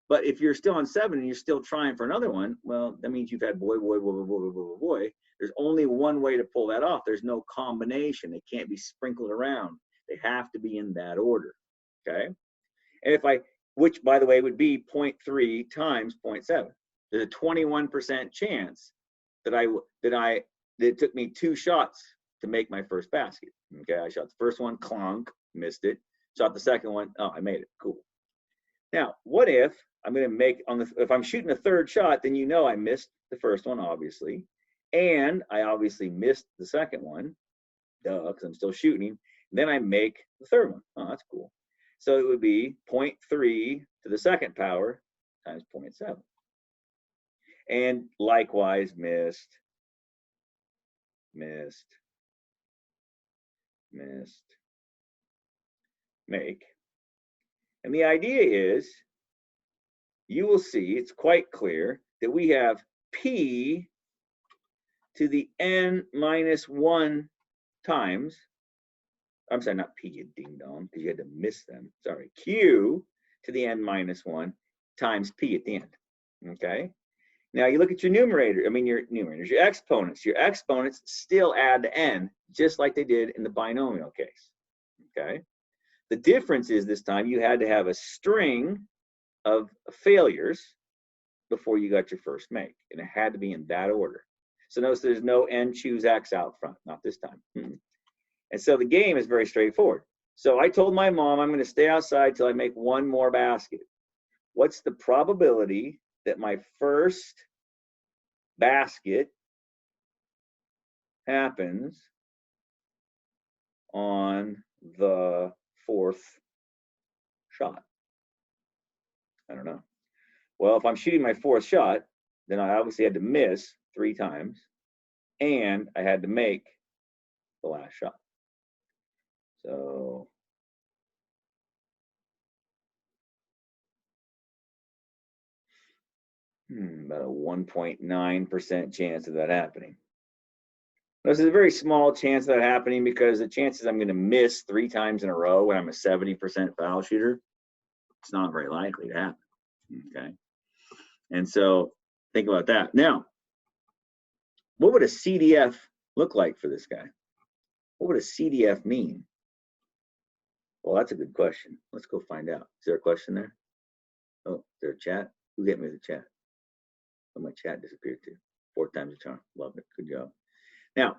S1: But if you're still on 7 and you're still trying for another one, well, that means you've had boy, boy, boy, boy, boy, boy, boy. There's only one way to pull that off. There's no combination. They can't be sprinkled around. They have to be in that order. Okay. And if I, which by the way would be 0.3 times 0.7. There's a 21% chance that it took me 2 shots to make my first basket. Okay, I shot the first one, clunk, missed it. Shot the second one, oh, I made it, cool. Now, what if I'm going to make if I'm shooting a third shot, then you know I missed the first one, obviously, and I obviously missed the second one, duh, because I'm still shooting. Then I make the third one. Oh, that's cool. So it would be 0.3 to the second power times 0.7. And likewise, missed, make. And the idea is, you will see, it's quite clear that we have P to the n minus 1 times, I'm sorry, not P, you ding dong, because you had to miss them. Sorry, Q to the n minus 1 times P at the end. Okay? Now you look at your numerator, your numerators, your exponents. Your exponents still add to n, just like they did in the binomial case. Okay? The difference is this time you had to have a string of failures before you got your first make, and it had to be in that order. So notice there's no n choose x out front, not this time. And so the game is very straightforward. So I told my mom I'm going to stay outside till I make 1 more basket. What's the probability that my first basket happens on the 4th shot? I don't know. Well, if I'm shooting my 4th shot, then I obviously had to miss 3 times, and I had to make the last shot. So about a 1.9% chance of that happening. This is a very small chance of that happening, because the chances I'm going to miss 3 times in a row when I'm a 70% foul shooter, it's not very likely to happen. Okay. And so think about that. Now, what would a CDF look like for this guy? What would a CDF mean? Well, that's a good question. Let's go find out. Is there a question there? Oh, is there a chat? Who hit me with the chat? Oh, my chat disappeared too. 4 times the charm. Love it. Good job. Now,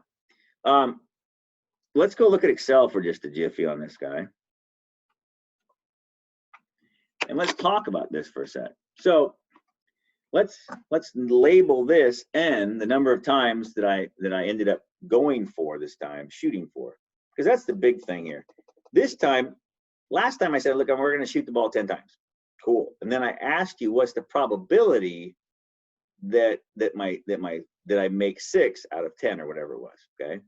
S1: let's go look at Excel for just a jiffy on this guy. And let's talk about this for a sec. So let's label this n, the number of times that I ended up going for this time, shooting for, because that's the big thing here. This time, last time I said, look, we're going to shoot the ball 10 times. Cool. And then I asked you, what's the probability that I make 6 out of 10 or whatever it was. Okay.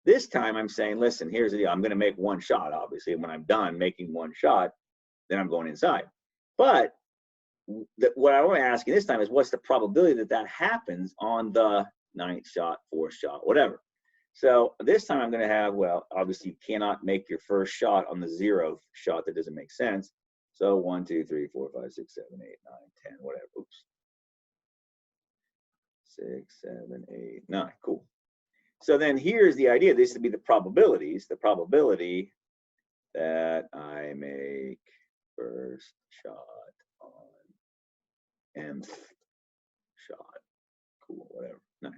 S1: This time I'm saying, listen, here's the deal. I'm going to make 1 shot, obviously. And when I'm done making 1 shot, then I'm going inside. But what I want to ask you this time is, what's the probability that that happens on the 9th shot, 4th shot, whatever. So this time I'm going to have, well, obviously you cannot make your first shot on the 0th shot. That doesn't make sense. So 1, 2, 3, 4, 5, 6, 7, 8, 9, 10, whatever. Oops. 6, 7, 8, 9. Cool. So then here's the idea. This would be the probabilities. The probability that I make first shot on nth shot. Cool, whatever. Nice.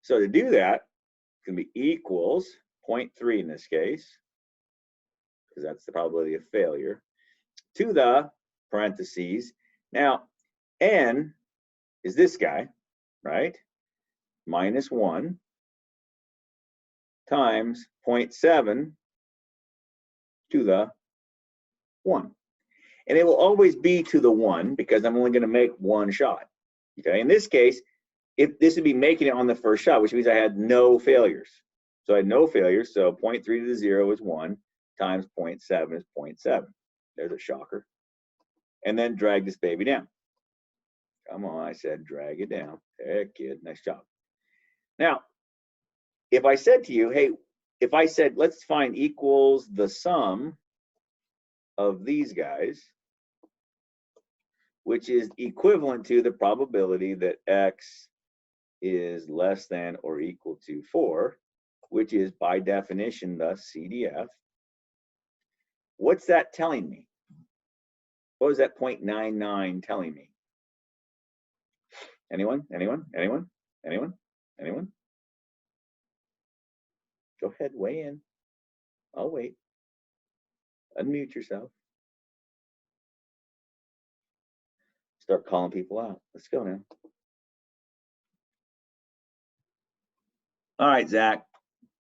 S1: So to do that, it's going to be equals 0.3 in this case, because that's the probability of failure, to the parentheses. Now, n is this guy, right? -1 times 0.7 to the 1. And it will always be to the 1 because I'm only going to make one shot. Okay, in this case, if this would be making it on the first shot, which means I had no failures. So I had no failures, so 0.3 to the 0 is 1, times 0.7 is 0.7. There's a shocker. And then drag this baby down. Come on, I said drag it down. Hey, kid, nice job. Now, if I said to you, hey, if I said, let's find equals the sum of these guys, which is equivalent to the probability that x is less than or equal to 4, which is by definition the CDF, what's that telling me? What was that 0.99 telling me? Anyone? Anyone? Anyone? Anyone? Anyone? Go ahead, weigh in. I'll wait. Unmute yourself. Start calling people out. Let's go now. All right, Zach.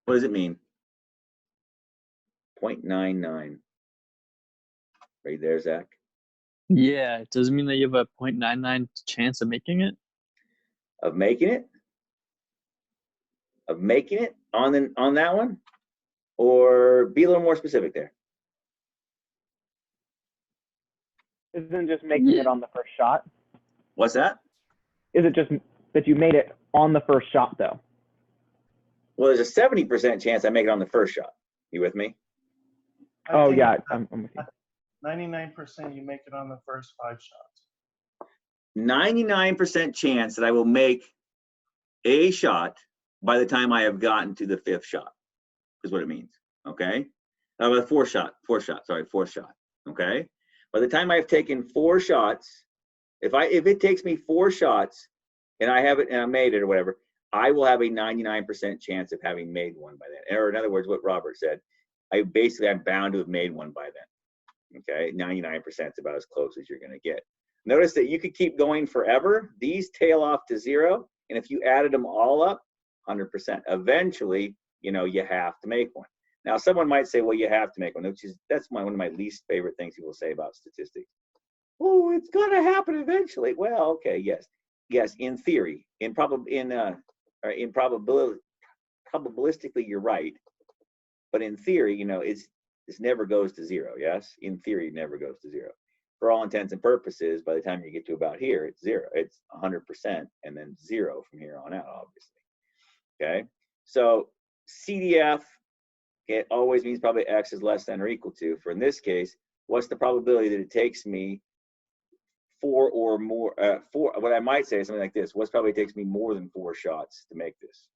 S1: What does it mean? 0.99. Right there, Zach.
S2: Yeah, it doesn't mean that you have a 0.99 chance of making it.
S1: Of making it? Of making it on that one? Or be a little more specific there.
S3: Isn't just making it on the first shot?
S1: What's that?
S3: Is it just that you made it on the first shot, though?
S1: Well, there's a 70% chance I make it on the first shot. You with me?
S3: Oh, yeah, I'm with you.
S4: 99% you make it on the first 5 shots.
S1: 99% chance that I will make a shot by the time I have gotten to the 5th shot, is what it means. Okay? The fourth shot. Okay? By the time I've taken 4 shots, if it takes me 4 shots and I have it and I made it or whatever, I will have a 99% chance of having made one by then. Or in other words, what Robert said, I'm bound to have made one by then. Okay, 99% is about as close as you're going to get. Notice that you could keep going forever. These tail off to 0, and if you added them all up, 100%. Eventually, you have to make one. Now, someone might say, well, you have to make one, that's one of my least favorite things people say about statistics. Oh, it's going to happen eventually. Well, okay, yes, in theory, probabilistically, you're right. But in theory, this never goes to 0. Yes, in theory, it never goes to 0. For all intents and purposes, by the time you get to about here, it's 0. It's 100%, and then 0 from here on out, obviously. Okay, so CDF, it always means probably x is less than or equal to. For in this case, what's the probability that it takes me 4 or more? What I might say is something like this: what's probably takes me more than 4 shots to make this?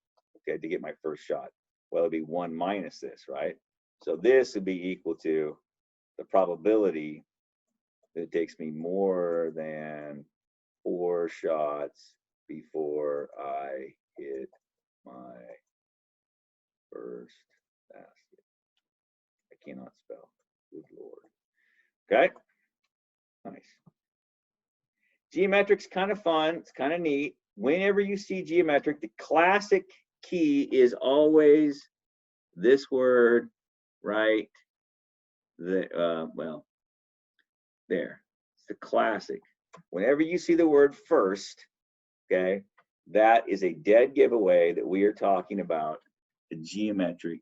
S1: Okay, to get my first shot. Well, it'd be 1 minus this, right? So this would be equal to the probability that it takes me more than 4 shots before I hit my first basket. I cannot spell. Good Lord. Okay. Nice. Geometric's kind of fun. It's kind of neat. Whenever you see geometric, the classic key is always this word right there. Well, there. It's the classic. Whenever you see the word first, okay, that is a dead giveaway that we are talking about a geometric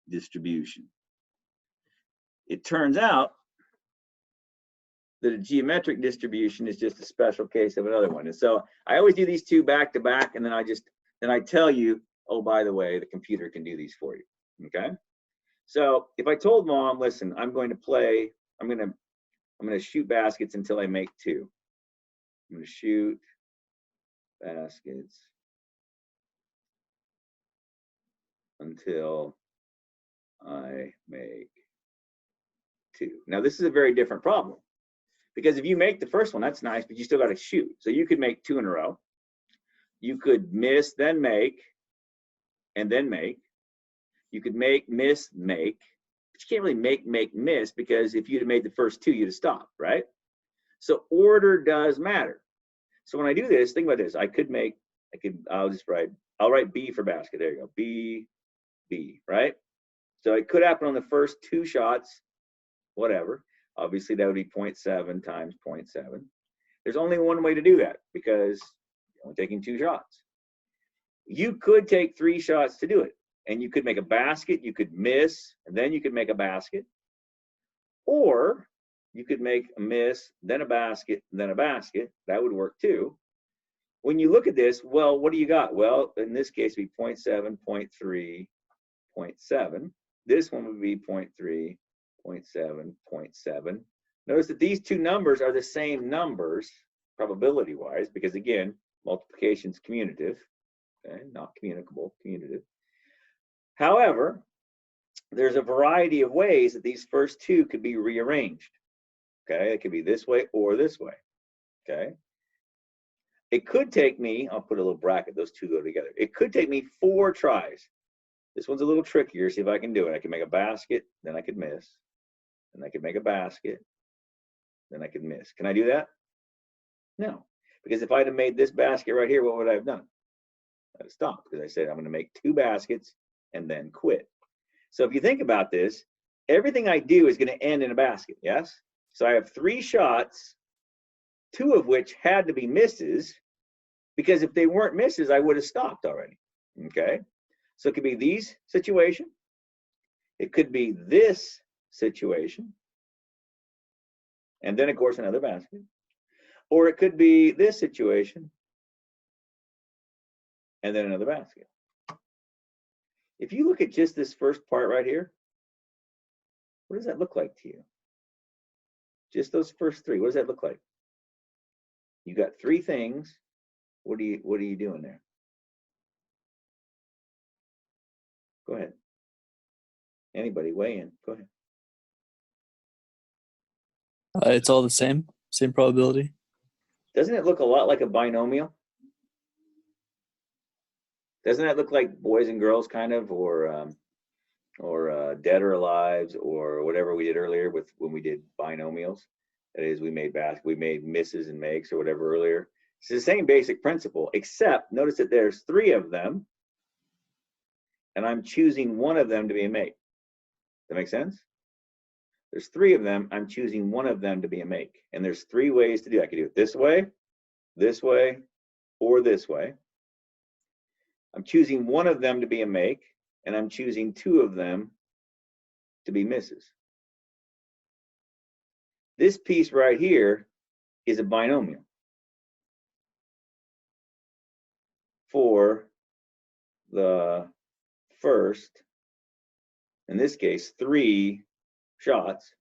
S1: distribution. It turns out that a geometric distribution is just a special case of another one. And so I always do these two back to back, and then I tell you, oh, by the way, the computer can do these for you. Okay? So if I told mom, listen, I'm going to shoot baskets until I make 2. I'm going to shoot baskets until I make 2. Now, this is a very different problem, because if you make the first one, that's nice, but you still got to shoot. So you could make 2 in a row. You could miss, then make, and then make. You could make, miss, make. But you can't really make, miss, because if you'd have made the first 2, you'd have stopped, right? So order does matter. So when I do this, think about this. I'll write B for basket. There you go. B B, right? So it could happen on the first 2 shots, whatever. Obviously, that would be 0.7 times 0.7. There's only one way to do that because you're only taking 2 shots. You could take 3 shots to do it, and you could make a basket, you could miss, and then you could make a basket. Or you could make a miss, then a basket, then a basket. That would work too. When you look at this, well, what do you got? Well, in this case, it'd be 0.7, 0.3, 0.7. This one would be 0.3, 0.7, 0.7. Notice that these 2 numbers are the same numbers, probability-wise, because again, multiplication is commutative, okay? Not communicable, commutative. However, there's a variety of ways that these first 2 could be rearranged, okay? It could be this way or this way, okay? It could take me, I'll put a little bracket, those 2 go together. It could take me 4 tries. This one's a little trickier, see if I can do it. I can make a basket, then I could miss. And I could make a basket, then I could miss. Can I do that? No, because if I'd have made this basket right here, what would I have done? I'd have stopped because I said I'm going to make 2 baskets and then quit. So if you think about this, everything I do is going to end in a basket, yes? So I have 3 shots, 2 of which had to be misses, because if they weren't misses, I would have stopped already, okay? So it could be these situation. It could be this situation. And then, of course, another basket. Or it could be this situation. And then another basket. If you look at just this first part right here, what does that look like to you? Just those first 3, what does that look like? You got 3 things. What are you doing there? Go ahead. Anybody weigh in? Go ahead.
S2: It's all the same probability.
S1: Doesn't it look a lot like a binomial? Doesn't that look like boys and girls kind of, or dead or alive, or whatever we did earlier with when we did binomials? That is, we made misses and makes or whatever earlier. It's the same basic principle, except notice that there's 3 of them, and I'm choosing one of them to be a make. Does that make sense? There's 3 of them. I'm choosing one of them to be a make, and there's 3 ways to do it. I can do it this way, or this way. I'm choosing one of them to be a make, and I'm choosing 2 of them to be misses. This piece right here is a binomial for the first, in this case, 3 shots,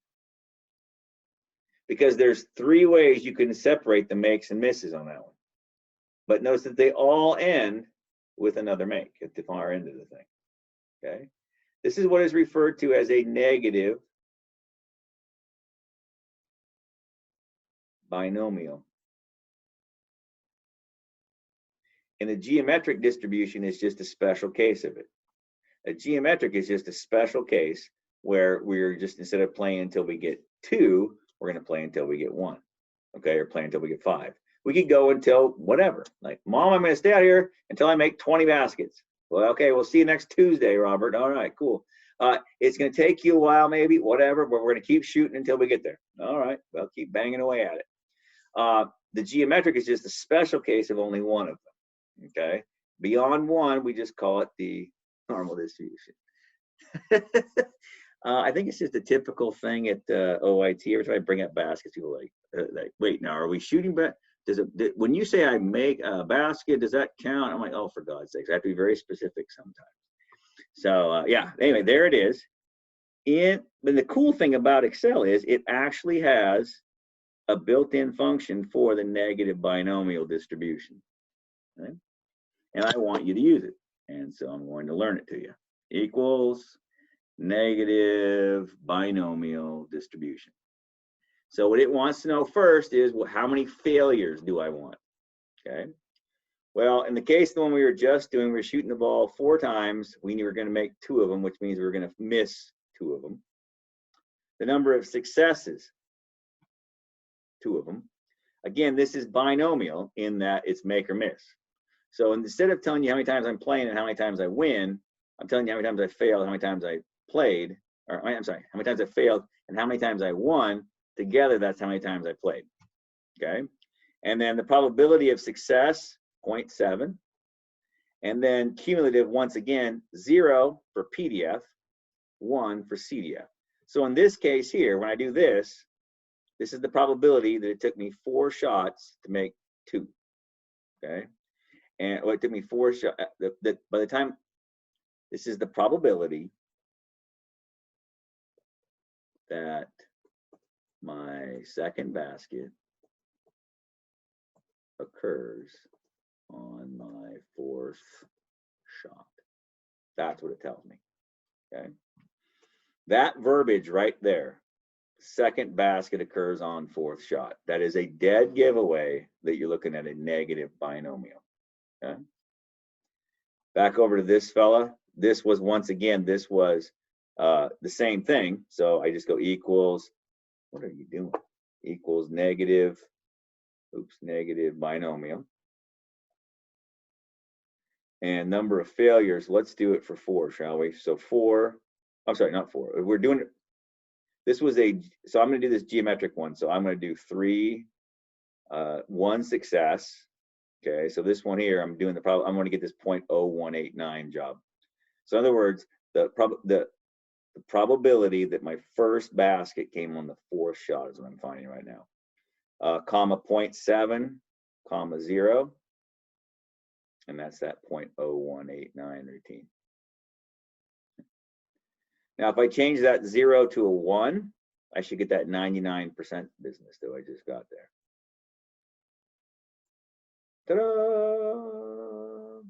S1: because there's 3 ways you can separate the makes and misses on that one. But notice that they all end with another make at the far end of the thing, okay? This is what is referred to as a negative binomial. And a geometric distribution is just a special case of it. A geometric is just a special case where we're just, instead of playing until we get 2, we're going to play until we get 1, okay, or play until we get 5. We could go until whatever, like, Mom, I'm going to stay out here until I make 20 baskets. Well, okay, we'll see you next Tuesday, Robert. All right, cool. It's going to take you a while, maybe, whatever, but we're going to keep shooting until we get there. All right, well, keep banging away at it. The geometric is just a special case of only one of them, okay? Beyond 1, we just call it the normal distribution. I think it's just a typical thing at OIT. Every time I bring up baskets, people are like, wait, now, are we shooting back? When you say I make a basket, does that count? I'm like, oh, for God's sakes, I have to be very specific sometimes. So yeah, anyway, there it is. But the cool thing about Excel is it actually has a built-in function for the negative binomial distribution. Okay? And I want you to use it. And so I'm going to learn it to you. Equals negative binomial distribution. So what it wants to know first is, well, how many failures do I want? Okay. Well, in the case of the one we were just doing, we were shooting the ball 4 times. We were going to make 2 of them, which means we were going to miss 2 of them. The number of successes, 2 of them. Again, this is binomial in that it's make or miss. So instead of telling you how many times I'm playing and how many times I win, I'm telling you how many times I failed, how many times I played, or I'm sorry, how many times I failed and how many times I won. Together, that's how many times I played. Okay. And then the probability of success, 0.7. And then cumulative, once again, 0 for PDF, 1 for CDF. So in this case here, when I do this, this is the probability that it took me 4 shots to make 2. Okay. And well, it took me 4 shots. By the time, this is the probability that my second basket occurs on my 4th shot. That's what it tells me. Okay. That verbiage right there, second basket occurs on 4th shot. That is a dead giveaway that you're looking at a negative binomial. Okay. Back over to this fella. This was, once again, this was the same thing. So I just go equals, what are you doing? Equals negative, oops, negative binomial. And number of failures, let's do it for 4, shall we? So 4, I'm sorry, not 4. We're doing it. This was so I'm going to do this geometric one. So I'm going to do 3, 1 success. Okay, so this one here, I'm doing the problem. I'm going to get this 0.0189 job. So in other words, the probability that my first basket came on the 4th shot is what I'm finding right now. Comma 0.7, comma 0. And that's that 0.0189 routine. Now, if I change that 0 to a 1, I should get that 99% business that I just got there. Ta-da!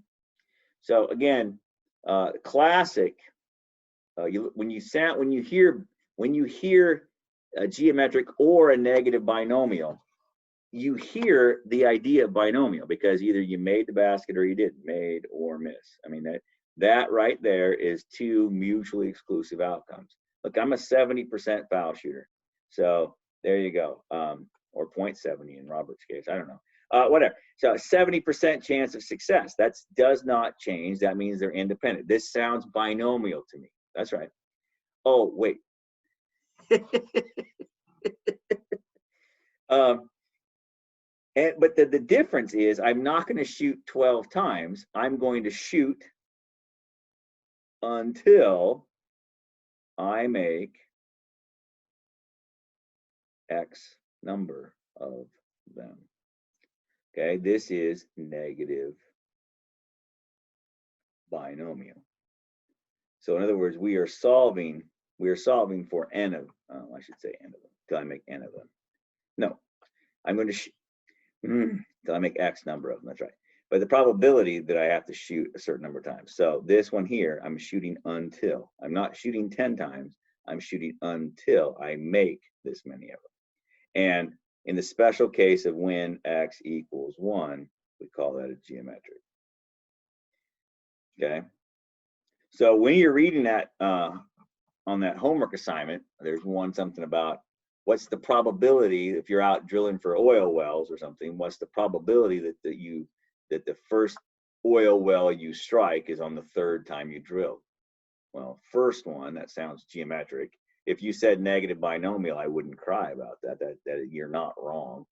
S1: So again, classic. When you hear a geometric or a negative binomial, you hear the idea of binomial because either you made the basket or you didn't, made or miss. I mean, that right there is 2 mutually exclusive outcomes. Look, I'm a 70% foul shooter. So there you go. Or 0.70 in Robert's case, I don't know. Whatever. So 70% chance of success. That does not change. That means they're independent. This sounds binomial to me. That's right. Oh, wait. But the difference is I'm not going to shoot 12 times. I'm going to shoot until I make X number of them. Okay, this is negative binomial. So in other words, we are solving for n of, I should say n of them, till I make n of them. No, I'm going to till I make X number of them, that's right. But the probability that I have to shoot a certain number of times. So this one here, I'm shooting until. I'm not shooting 10 times, I'm shooting until I make this many of them. And in the special case of when X equals 1, we call that a geometric. Okay. So when you're reading that on that homework assignment, there's something about what's the probability if you're out drilling for oil wells or something, what's the probability that the first oil well you strike is on the 3rd time you drill? Well, first one, that sounds geometric. If you said negative binomial, I wouldn't cry about that. That you're not wrong.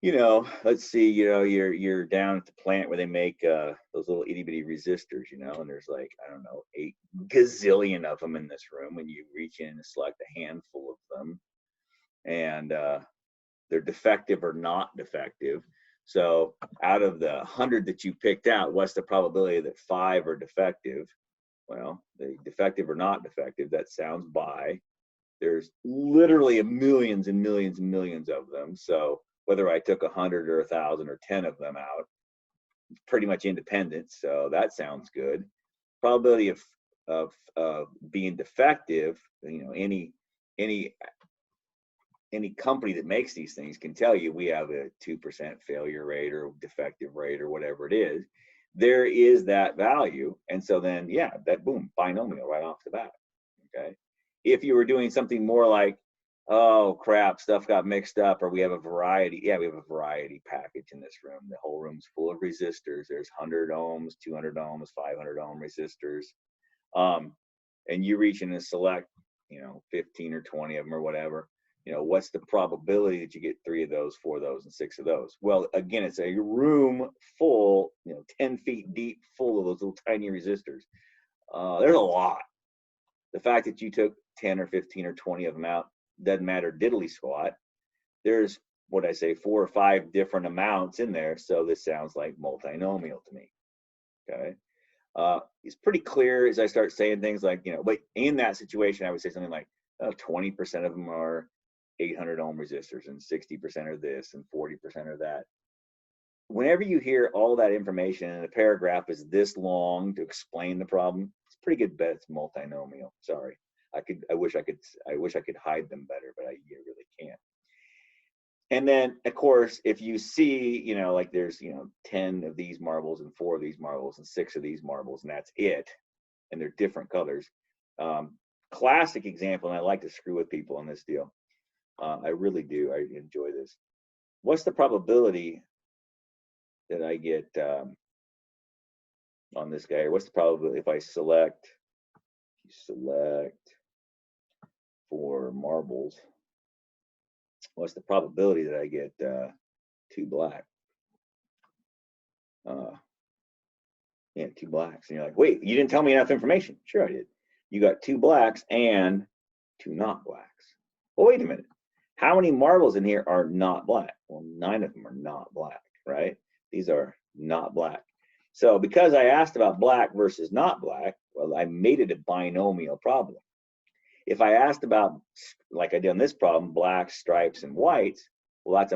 S1: You know, let's see, you know, you're down at the plant where they make those little itty bitty resistors, you know, and there's like, I don't know, 8 gazillion of them in this room, and you reach in and select a handful of them, and they're defective or not defective. So out of the 100 that you picked out, what's the probability that 5 are defective? Well, the defective or not defective, that sounds bi. There's literally millions and millions and millions of them. So whether I took 100 or 1,000 or 10 of them out, it's pretty much independent. So that sounds good. Probability of being defective, you know, any company that makes these things can tell you we have a 2% failure rate or defective rate or whatever it is. There is that value. And so then, yeah, that boom, binomial right off the bat. Okay. If you were doing something more like oh crap, stuff got mixed up, or we have a variety. Yeah, we have a variety package in this room. The whole room's full of resistors. There's 100 ohms, 200 ohms, 500 ohm resistors. And you reach in and select, 15 or 20 of them or whatever. What's the probability that you get 3 of those, 4 of those, and 6 of those? Well, again, it's a room full, 10 feet deep, full of those little tiny resistors. There's a lot. The fact that you took 10 or 15 or 20 of them out doesn't matter diddly squat. There's, 4 or 5 different amounts in there, so this sounds like multinomial to me. Okay. It's pretty clear as I start saying things like, but in that situation, I would say something like 20% of them are 800 ohm resistors, and 60% are this, and 40% are that. Whenever you hear all that information and a paragraph is this long to explain the problem, it's a pretty good bet it's multinomial. Sorry, I wish I could hide them better, but you really can't. And then, of course, if you see, like there's, 10 of these marbles and 4 of these marbles and 6 of these marbles, and that's it, and they're different colors. Classic example, and I like to screw with people on this deal. I really do. I enjoy this. What's the probability that I get on this guy? What's the probability if I select 4 marbles? What's the probability that I get 2 black? 2 blacks. And you're like, wait, you didn't tell me enough information. Sure I did. You got 2 blacks and 2 not blacks. Well, wait a minute. How many marbles in here are not black? Well, 9 of them are not black, right? These are not black. So because I asked about black versus not black, well, I made it a binomial problem. If I asked about, like I did on this problem, blacks, stripes, and whites, well, that's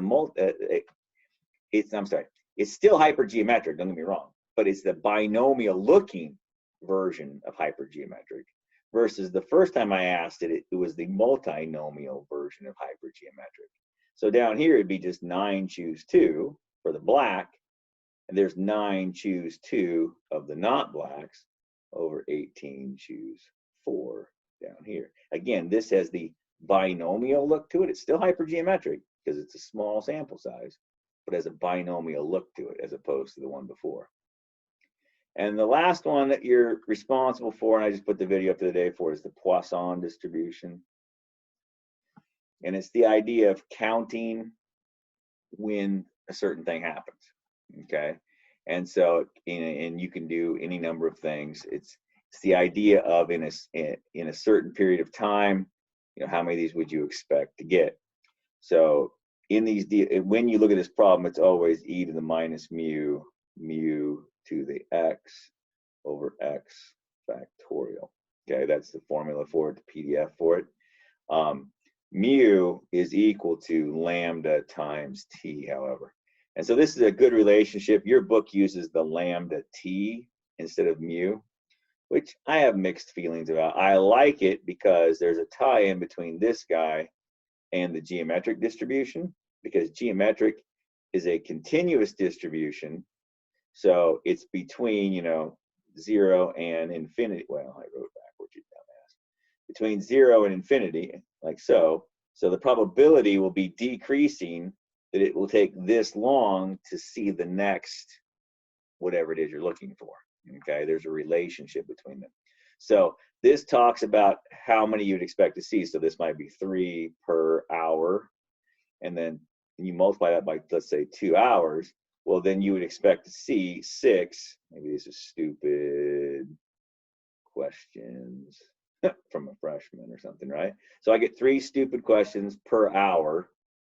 S1: it's still hypergeometric, don't get me wrong, but it's the binomial looking version of hypergeometric versus the first time I asked it, it was the multinomial version of hypergeometric. So down here, it'd be just 9 choose 2 for the black, and there's 9 choose 2 of the not blacks over 18 choose 4 down here. Again, this has the binomial look to it. It's still hypergeometric because it's a small sample size, but has a binomial look to it as opposed to the one before. And the last one that you're responsible for, and I just put the video up to the day for, is the Poisson distribution. And it's the idea of counting when a certain thing happens, okay? And so, and you can do any number of things. It's the idea of in a certain period of time, how many of these would you expect to get? So in these, when you look at this problem, it's always e to the minus mu to the x over x factorial. Okay, that's the formula for it, the PDF for it. Mu is equal to lambda times t, however. And so this is a good relationship. Your book uses the lambda t instead of mu, which I have mixed feelings about. I like it because there's a tie-in between this guy and the geometric distribution, because geometric is a continuous distribution. So it's between, 0 and infinity. Well, I wrote backwards, you dumbass. Between 0 and infinity, like so. So the probability will be decreasing, that it will take this long to see the next, whatever it is you're looking for. Okay, there's a relationship between them. So this talks about how many you'd expect to see. So this might be 3 per hour. And then you multiply that by, let's say, 2 hours. Well, then you would expect to see 6. Maybe this is stupid questions from a freshman or something, right? So I get 3 stupid questions per hour.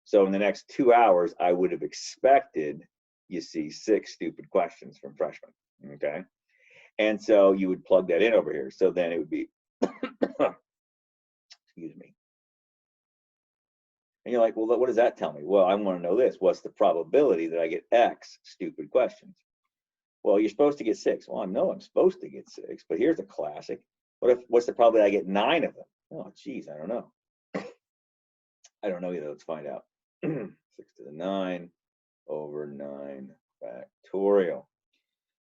S1: So in the next 2 hours, I would have expected you see 6 stupid questions from freshmen, okay? And so you would plug that in over here. So then it would be, excuse me. And you're like, well, what does that tell me? Well, I want to know this. What's the probability that I get X stupid questions? Well, you're supposed to get 6. Well, I know I'm supposed to get 6, but here's a classic. What's the probability I get 9 of them? Oh, geez, I don't know. I don't know either. Let's find out. 6 to the 9 over 9 factorial.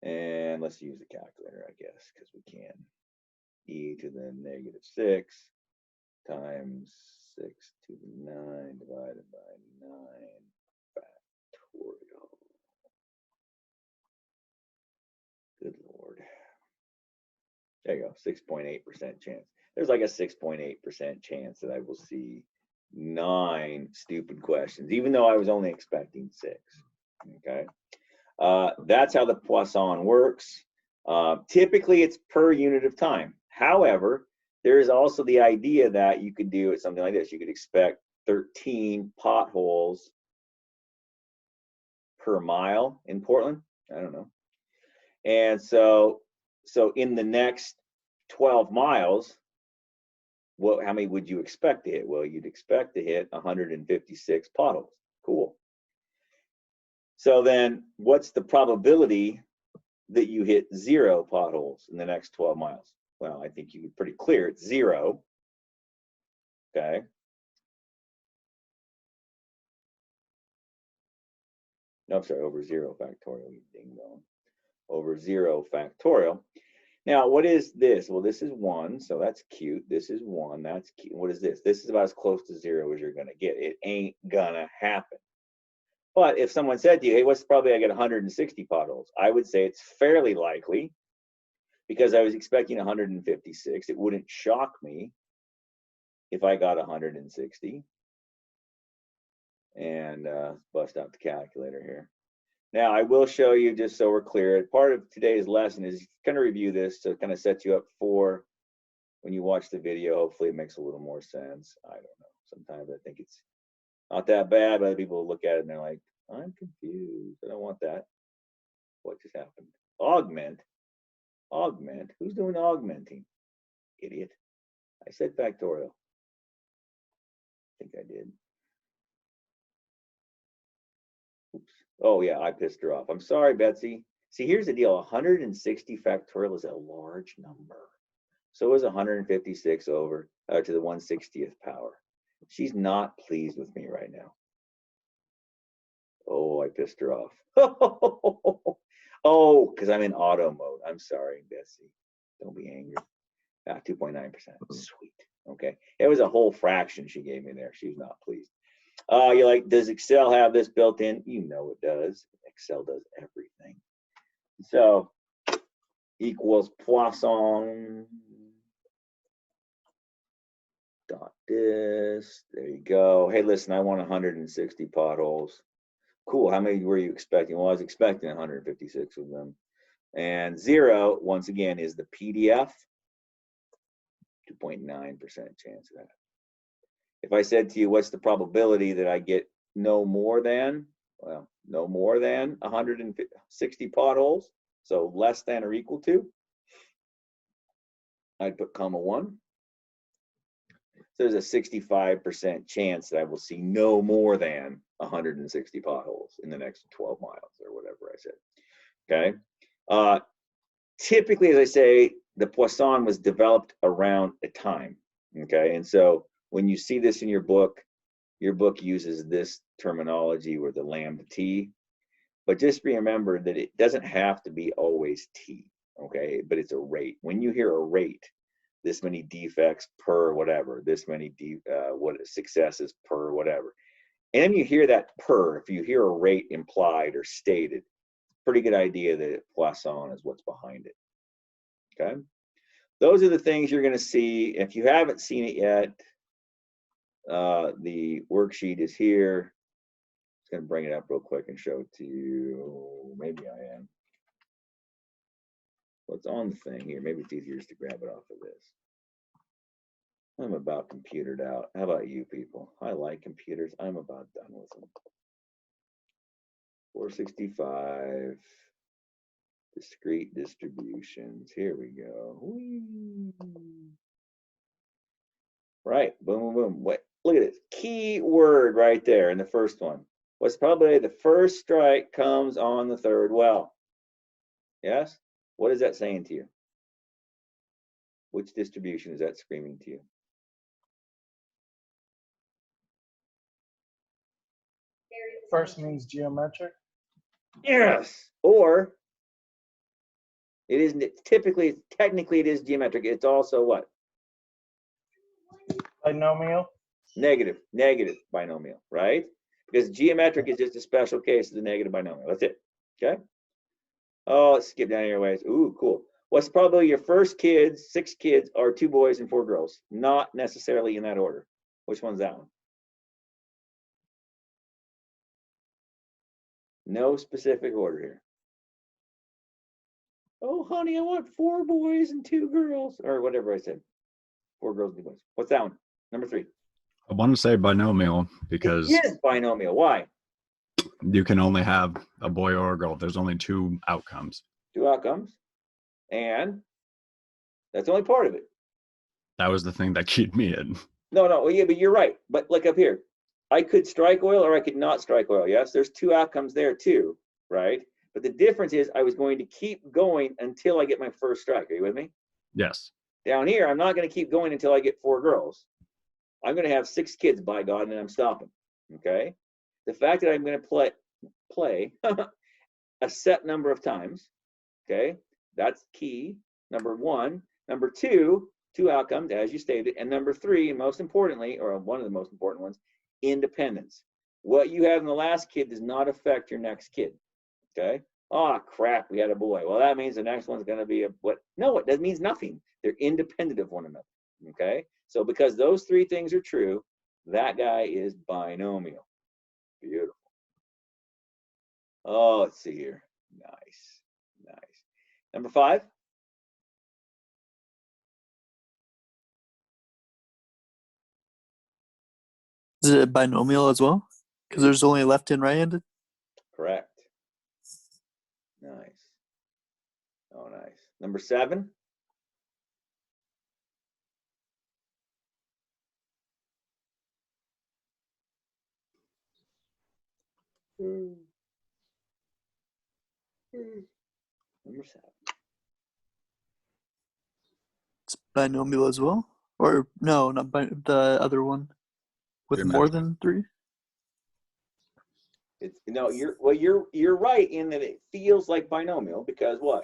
S1: And let's use the calculator, I guess, because we can. E to the negative 6 times 6 to the 9 divided by 9 factorial. Good Lord. There you go, 6.8% chance. There's like a 6.8% chance that I will see 9 stupid questions, even though I was only expecting 6. Okay. That's how the Poisson works. Typically, it's per unit of time. However, there is also the idea that you could do it something like this. You could expect 13 potholes per mile in Portland. I don't know. And so in the next 12 miles, how many would you expect to hit? Well, you'd expect to hit 156 potholes. Cool. So then what's the probability that you hit 0 potholes in the next 12 miles? Well, I think you can pretty clear it's 0. Okay. No, I'm sorry, over 0 factorial, you ding dong. Over 0 factorial. Now, what is this? Well, this is 1, so that's cute. This is 1, that's cute. What is this? This is about as close to 0 as you're going to get. It ain't gonna happen. But if someone said to you, hey, what's the probability I get 160 potholes? I would say it's fairly likely, because I was expecting 156. It wouldn't shock me if I got 160. And bust out the calculator here. Now, I will show you, just so we're clear, part of today's lesson is kind of review this to kind of set you up for when you watch the video. Hopefully it makes a little more sense. I don't know. Sometimes I think it's not that bad, but other people look at it and they're like, I'm confused. I don't want that. What just happened? Augment. Augment. Who's doing augmenting? Idiot. I said factorial. I think I did. Oops. Oh, yeah, I pissed her off. I'm sorry, Betsy. See, here's the deal. 160 factorial is a large number. So is 156 over to the 160th power. She's not pleased with me right now. Oh, I pissed her off. Oh, because I'm in auto mode. I'm sorry, Betsy. Don't be angry. 2.9%. Sweet. Okay. It was a whole fraction she gave me there. She was not pleased. You're like, does Excel have this built in? You know it does. Excel does everything. So equals Poisson dot this. There you go. Hey, listen, I want 160 potholes. Cool. How many were you expecting? Well, I was expecting 156 of them. And 0, once again, is the PDF. 2.9% chance of that. If I said to you, what's the probability that I get no more than, well, no more than 160 potholes, so less than or equal to, I'd put comma 1. So there's a 65% chance that I will see no more than 160 potholes in the next 12 miles or whatever I said. Okay. Typically, as I say, the Poisson was developed around a time. Okay. And so when you see this in your book uses this terminology with the lambda t. But just remember that it doesn't have to be always t. Okay. But it's a rate. When you hear a rate, this many defects per whatever, this many successes per whatever. And you hear that per, if you hear a rate implied or stated, pretty good idea that Poisson is what's behind it. Okay. Those are the things you're going to see. If you haven't seen it yet, the worksheet is here. Just going to bring it up real quick and show it to you. Maybe I am. What's on the thing here? Maybe it's easier just to grab it off of this. I'm about computered out. How about you people? I like computers. I'm about done with them. 465. Discrete distributions. Here we go. Whee. Right. Boom, boom, boom. What? Look at this. Key word right there in the first one. What's probably the first strike comes on the third well? Yes? What is that saying to you? Which distribution is that screaming to you?
S4: First means geometric.
S1: Yes. Or it isn't. Technically, it is geometric. It's also what?
S4: Binomial.
S1: Negative binomial, right? Because geometric is just a special case of the negative binomial. That's it. Okay. Oh, let's skip down here ways. Ooh, cool. What's probably your first kids, 6 kids, are 2 boys and 4 girls? Not necessarily in that order. Which one's that one? No specific order here. Oh, honey, I want 4 boys and 2 girls, or whatever I said. 4 girls and 2 boys. What's that one? Number 3.
S5: I want to say binomial because
S1: It is binomial. Why?
S5: you can only have a boy or a girl. There's only 2 outcomes.
S1: 2 outcomes, and that's only part of it.
S5: That was the thing that keyed me in.
S1: No, well, yeah, but you're right. But look up here. I could strike oil or I could not strike oil. Yes, there's 2 outcomes there too, right? But the difference is I was going to keep going until I get my first strike. Are you with me?
S5: Yes.
S1: Down here, I'm not going to keep going until I get 4 girls. I'm going to have 6 kids, by God, and then I'm stopping. Okay? The fact that I'm going to play a set number of times, okay, that's key. Number 1. Number 2, 2 outcomes, as you stated. And number 3, and most importantly, or one of the most important ones, independence. What you have in the last kid does not affect your next kid. Okay? Oh, crap, we had a boy. Well, that means the next one's going to be a what? No, that means nothing. They're independent of one another. Okay? So because those 3 things are true, that guy is binomial. Beautiful. Oh, let's see here. Nice. Number 5.
S2: Is it binomial as well? Because there's only left and right-handed.
S1: Correct. Nice. Oh, nice. Number 7. Number 7.
S2: It's binomial as well, or no, not the other one with more than 3.
S1: It's no, you're right in that it feels like binomial because why?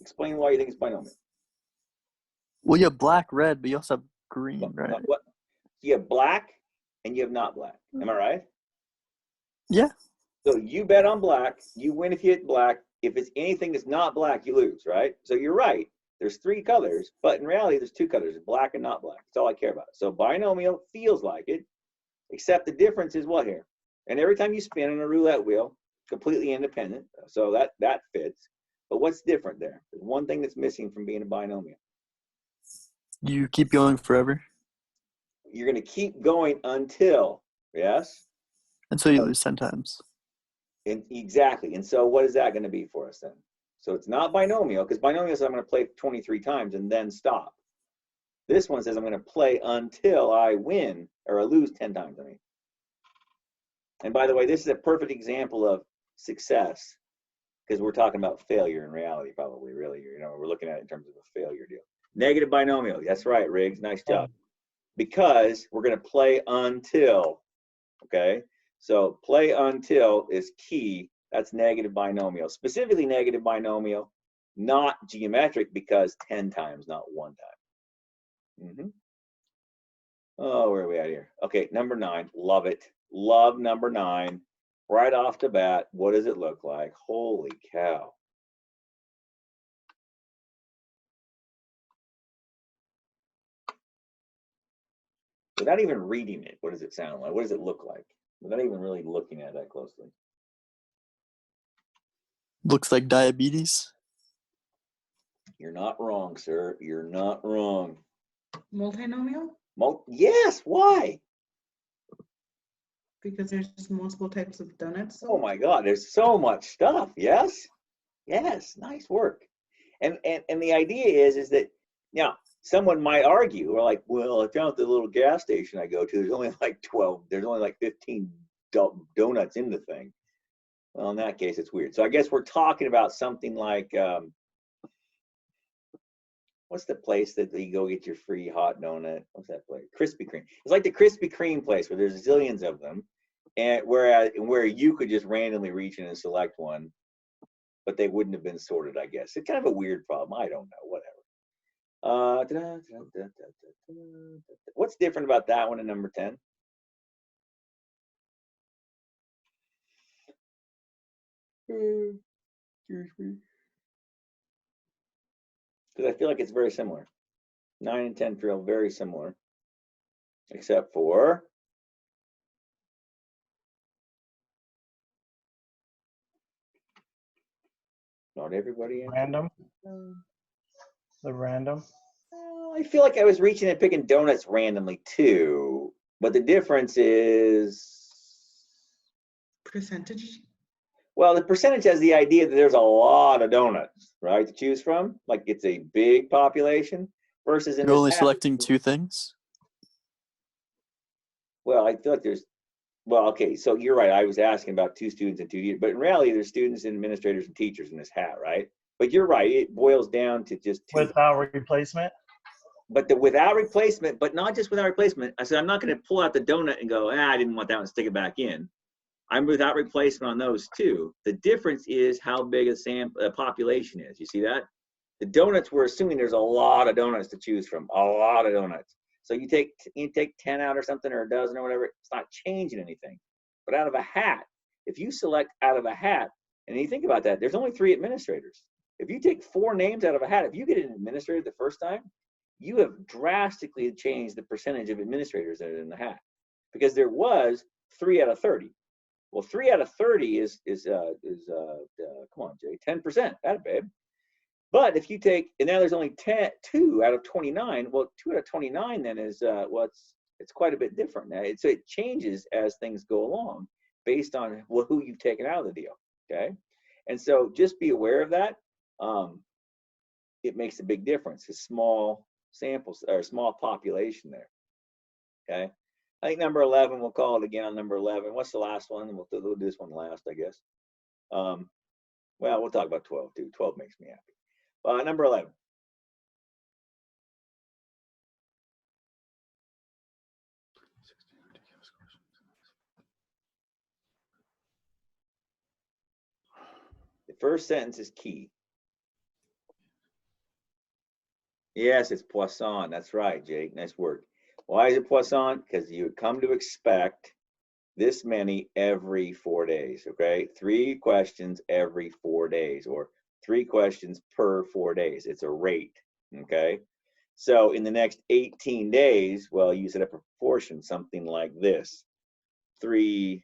S1: Explain why you think it's binomial.
S2: Well, you have black, red, but you also have green, right?
S1: What? You have black and you have not black. Am I right?
S2: Yeah.
S1: So you bet on black, you win if you hit black. If it's anything that's not black, you lose, right? So you're right. There's 3 colors, but in reality, there's 2 colors, black and not black. That's all I care about. So binomial feels like it, except the difference is what here? And every time you spin on a roulette wheel, completely independent. So that fits. But what's different there? There's one thing that's missing from being a binomial.
S2: You keep going forever.
S1: You're going to keep going until, yes?
S2: Until you lose 10 times.
S1: Exactly. And so what is that going to be for us then? So it's not binomial, because binomial says I'm going to play 23 times and then stop. This one says I'm going to play until I win, or I lose 10 times, I mean. And by the way, this is a perfect example of success, because we're talking about failure in reality, probably, really. You know, we're looking at it in terms of a failure deal. Negative binomial. That's right, Riggs. Nice job. Because we're going to play until, okay? So play until is key. That's negative binomial. Specifically negative binomial, not geometric, because 10 times, not 1 time. Oh, where are we at here? Okay, number 9. Love it. Love number 9. Right off the bat, what does it look like? Holy cow. Without even reading it, what does it sound like? What does it look like? Without even really looking at it that closely.
S2: Looks like diabetes.
S1: You're not wrong, sir. You're not wrong.
S6: Multinomial?
S1: Yes, why?
S6: Because there's multiple types of donuts.
S1: Oh my God, there's so much stuff. Yes, yes, nice work. And the idea is that now someone might argue, or like, well, I found the little gas station I go to. There's only like 12. There's only like 15 donuts in the thing. Well, in that case, it's weird. So I guess we're talking about something like, what's the place that you go get your free hot donut? What's that place? Krispy Kreme. It's like the Krispy Kreme place where there's zillions of them, and where you could just randomly reach in and select one, but they wouldn't have been sorted, I guess. It's kind of a weird problem. I don't know, whatever. What's different about that one and number 10? Because I feel like it's very similar. 9 and 10 feel very similar, except for not everybody.
S4: Random. The random.
S1: I feel like I was reaching and picking donuts randomly too, but the difference is,
S6: Percentage.
S1: well, the percentage has the idea that there's a lot of donuts, right, to choose from. Like it's a big population versus in
S2: You're
S1: this
S2: only
S1: hat,
S2: selecting 2 things.
S1: well, I feel like there's, well, okay, so you're right. I was asking about 2 students and 2 teachers, but in reality, there's students and administrators and teachers in this hat, right? But you're right. It boils down to just 2.
S4: Without replacement.
S1: But the without replacement, but not just without replacement. I said, I'm not going to pull out the donut and go, I didn't want that one, stick it back in. I'm without replacement on those too. The difference is how big a population is. You see that? The donuts, we're assuming there's a lot of donuts to choose from, a lot of donuts. So you take 10 out or something, or a dozen or whatever, it's not changing anything. But out of a hat, if you select out of a hat, and you think about that, there's only 3 administrators. If you take 4 names out of a hat, if you get an administrator the first time, you have drastically changed the percentage of administrators that are in the hat, because there was 3 out of 30. Well, 3 out of 30 is come on, Jay, 10%. That babe. But if you take, and now there's only 2 out of 29. Well, 2 out of 29 then is it's quite a bit different now. So it changes as things go along based on who you've taken out of the deal. Okay, and so just be aware of that. It makes a big difference. A small samples or small population there. Okay, I think number 11. We'll call it again on number 11. What's the last one? We'll do this one last, I guess. Well, we'll talk about 12 too. 12 makes me happy. Number 11. The first sentence is key. Yes, it's Poisson. That's right, Jake. Nice work. Why is it Poisson? Because you come to expect this many every 4 days, okay? 3 questions every 4 days, or 3 questions per 4 days. It's a rate, okay? So in the next 18 days, well, you set a proportion, something like this. 3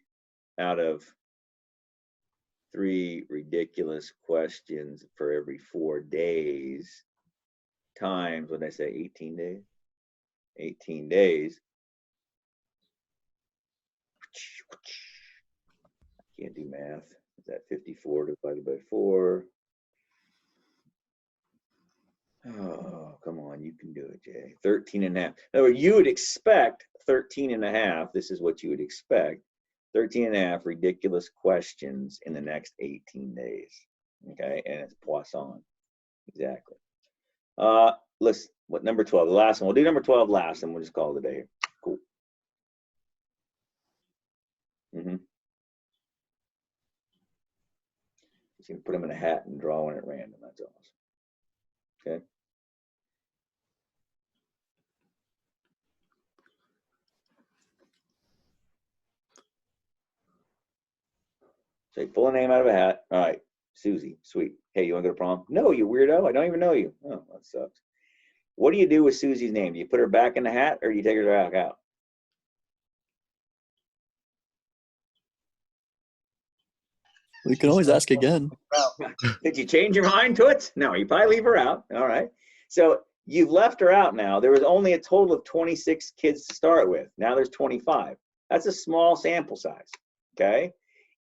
S1: out of 3 ridiculous questions for every 4 days times, what did I say, 18 days? 18 days. Can't do math. Is that 54 divided by 4? Oh, come on, you can do it, Jay. 13 and a half. In other words, you would expect 13 and a half. This is what you would expect. 13 and a half ridiculous questions in the next 18 days. Okay, and it's Poisson. Exactly. Let's, what, number 12, the last one. We'll do number 12 last, and we'll just call it a day. Cool. Just gonna put them in a hat and draw one at random. That's awesome. Okay. Say, pull a name out of a hat. All right, Susie, sweet. Hey, you want to go to prom? No, you weirdo. I don't even know you. Oh, that sucks. What do you do with Susie's name? Do you put her back in the hat, or do you take her back out?
S2: We can always ask again.
S1: Did you change your mind, Toots? No, you probably leave her out. All right. So you've left her out now. There was only a total of 26 kids to start with. Now there's 25. That's a small sample size. Okay.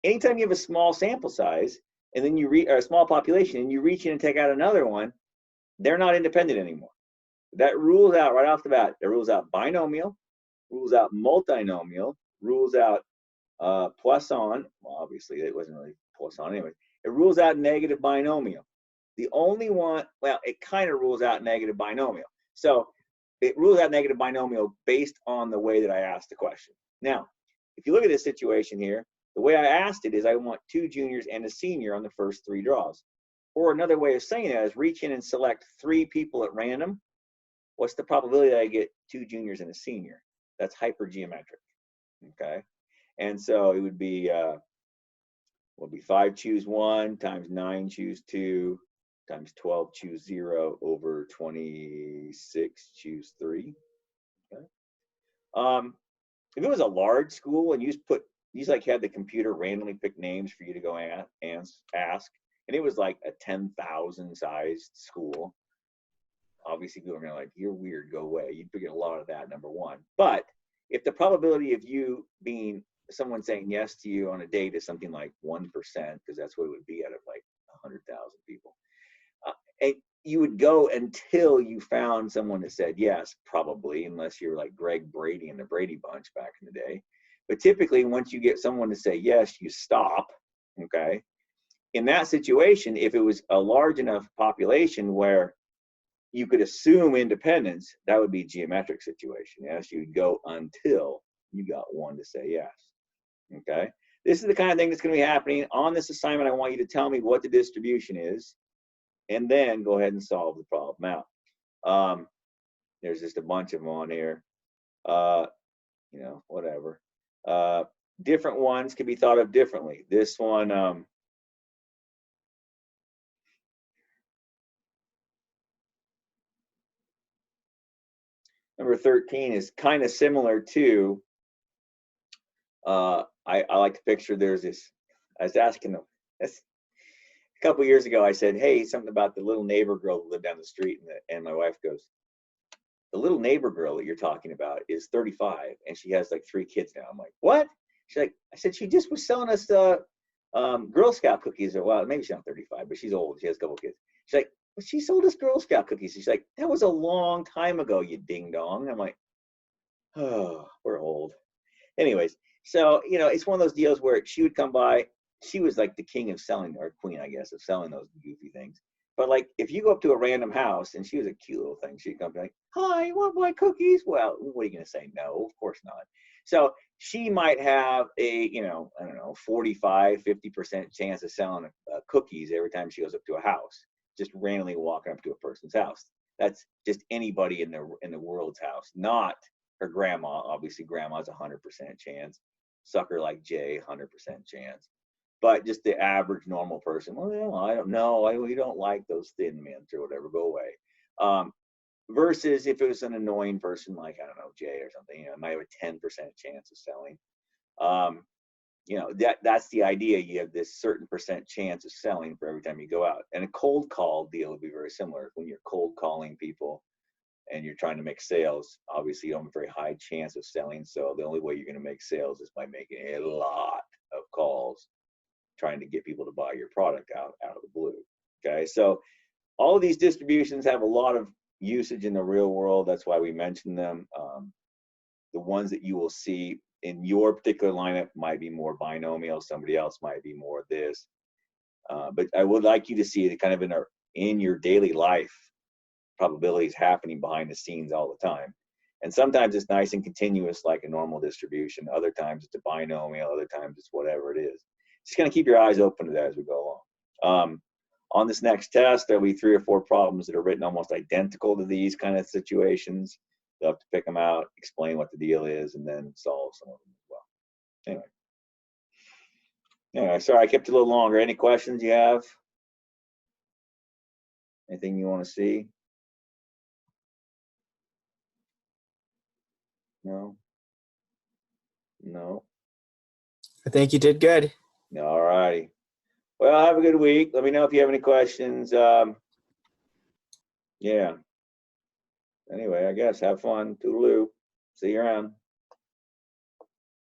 S1: Anytime you have a small sample size and then you or a small population and you reach in and take out another one, they're not independent anymore. That rules out right off the bat. It rules out binomial, rules out multinomial, rules out Poisson. Well, obviously it wasn't really Poisson anyway. It rules out negative binomial. The only one, well, it kind of rules out negative binomial. So it rules out negative binomial based on the way that I asked the question. Now, if you look at this situation here, the way I asked it is I want 2 juniors and a senior on the first 3 draws. Or another way of saying that is reach in and select 3 people at random what's the probability that I get 2 juniors and a senior? That's hypergeometric, okay? And so it would be 5 choose 1 times 9 choose 2 times 12 choose 0 over 26 choose 3. Okay. If it was a large school and you just like had the computer randomly pick names for you to go and ask, and it was like a 10,000 sized school, obviously people are gonna like, you're weird, go away. You'd figure a lot of that, number one. But if the probability of you being someone saying yes to you on a date is something like 1%, because that's what it would be out of like 100,000 people, and you would go until you found someone that said yes, probably, unless you're like Greg Brady and the Brady Bunch back in the day. But typically, once you get someone to say yes, you stop, okay? In that situation, if it was a large enough population where you could assume independence, that would be a geometric situation. Yes, you'd go until you got one to say yes, okay? This is the kind of thing that's going to be happening on this assignment. I want you to tell me what the distribution is, and then go ahead and solve the problem out. There's just a bunch of them on here. Whatever. Different ones can be thought of differently. This one, number 13 is kind of similar to, I like to picture there's this, I was asking them, a couple years ago, I said, hey, something about the little neighbor girl that lived down the street, and my wife goes, the little neighbor girl that you're talking about is 35, and she has like 3 kids now. I'm like, what? She's like, I said, she just was selling us Girl Scout cookies. Well, maybe she's not 35, but she's old. She has a couple kids. She's like, but she sold us Girl Scout cookies. She's like, that was a long time ago, you ding dong. I'm like, oh, we're old. Anyways, so, it's one of those deals where she would come by. She was like the king of selling, or queen, I guess, of selling those goofy things. But like, if you go up to a random house, and she was a cute little thing, she'd come like, hi, you want my cookies? Well, what are you going to say? No, of course not. So she might have a, 45, 50% chance of selling cookies every time she goes up to a house, just randomly walking up to a person's house. That's just anybody in the world's house, not her grandma. Obviously, grandma's 100% chance. Sucker like Jay, 100% chance. But just the average normal person, well, I don't know. We don't like those thin mints or whatever. Go away. Versus if it was an annoying person like, I don't know, Jay or something, it might have a 10% chance of selling. That's the idea. You have this certain percent chance of selling for every time you go out. And a cold call deal would be very similar. When you're cold calling people and you're trying to make sales, obviously you don't have a very high chance of selling. So the only way you're going to make sales is by making a lot of calls, trying to get people to buy your product out of the blue. Okay, so all of these distributions have a lot of usage in the real world. That's why we mentioned them. The ones that you will see in your particular lineup might be more binomial. Somebody else might be more this. But I would like you to see it kind of in your daily life, probabilities happening behind the scenes all the time. And sometimes it's nice and continuous, like a normal distribution. Other times it's a binomial. Other times it's whatever it is. Just kind of keep your eyes open to that as we go along. On this next test, there'll be 3 or 4 problems that are written almost identical to these kind of situations. You'll have to pick them out, explain what the deal is, and then solve some of them as well. Anyway, sorry I kept it a little longer. Any questions you have? Anything you want to see? No? No?
S7: I think you did good.
S1: All righty. Well, have a good week. Let me know if you have any questions. Yeah. Anyway, I guess have fun. Toodaloo. See you around.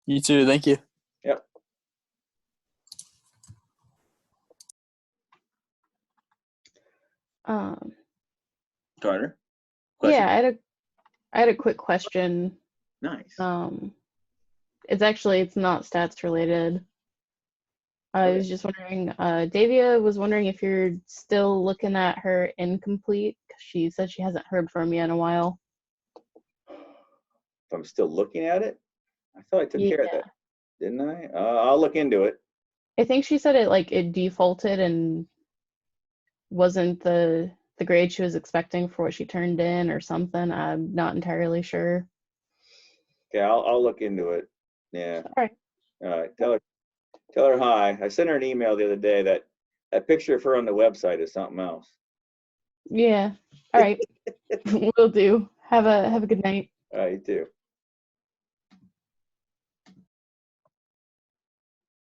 S2: You too. Thank you.
S1: Yep. Carter? Question?
S8: Yeah, I had a quick question.
S1: Nice.
S8: It's not stats related. I was just wondering, Davia was wondering if you're still looking at her incomplete, because she said she hasn't heard from you in a while.
S1: If I'm still looking at it? I thought I took care of that, didn't I? I'll look into it.
S8: I think she said it defaulted and wasn't the the grade she was expecting for what she turned in or something. I'm not entirely sure.
S1: Okay, I'll look into it. Yeah.
S8: All right.
S1: All right. Tell her hi. I sent her an email the other day that picture of her on the website is something else.
S8: Yeah. All right. Will do. Have a good night.
S1: All right, you too.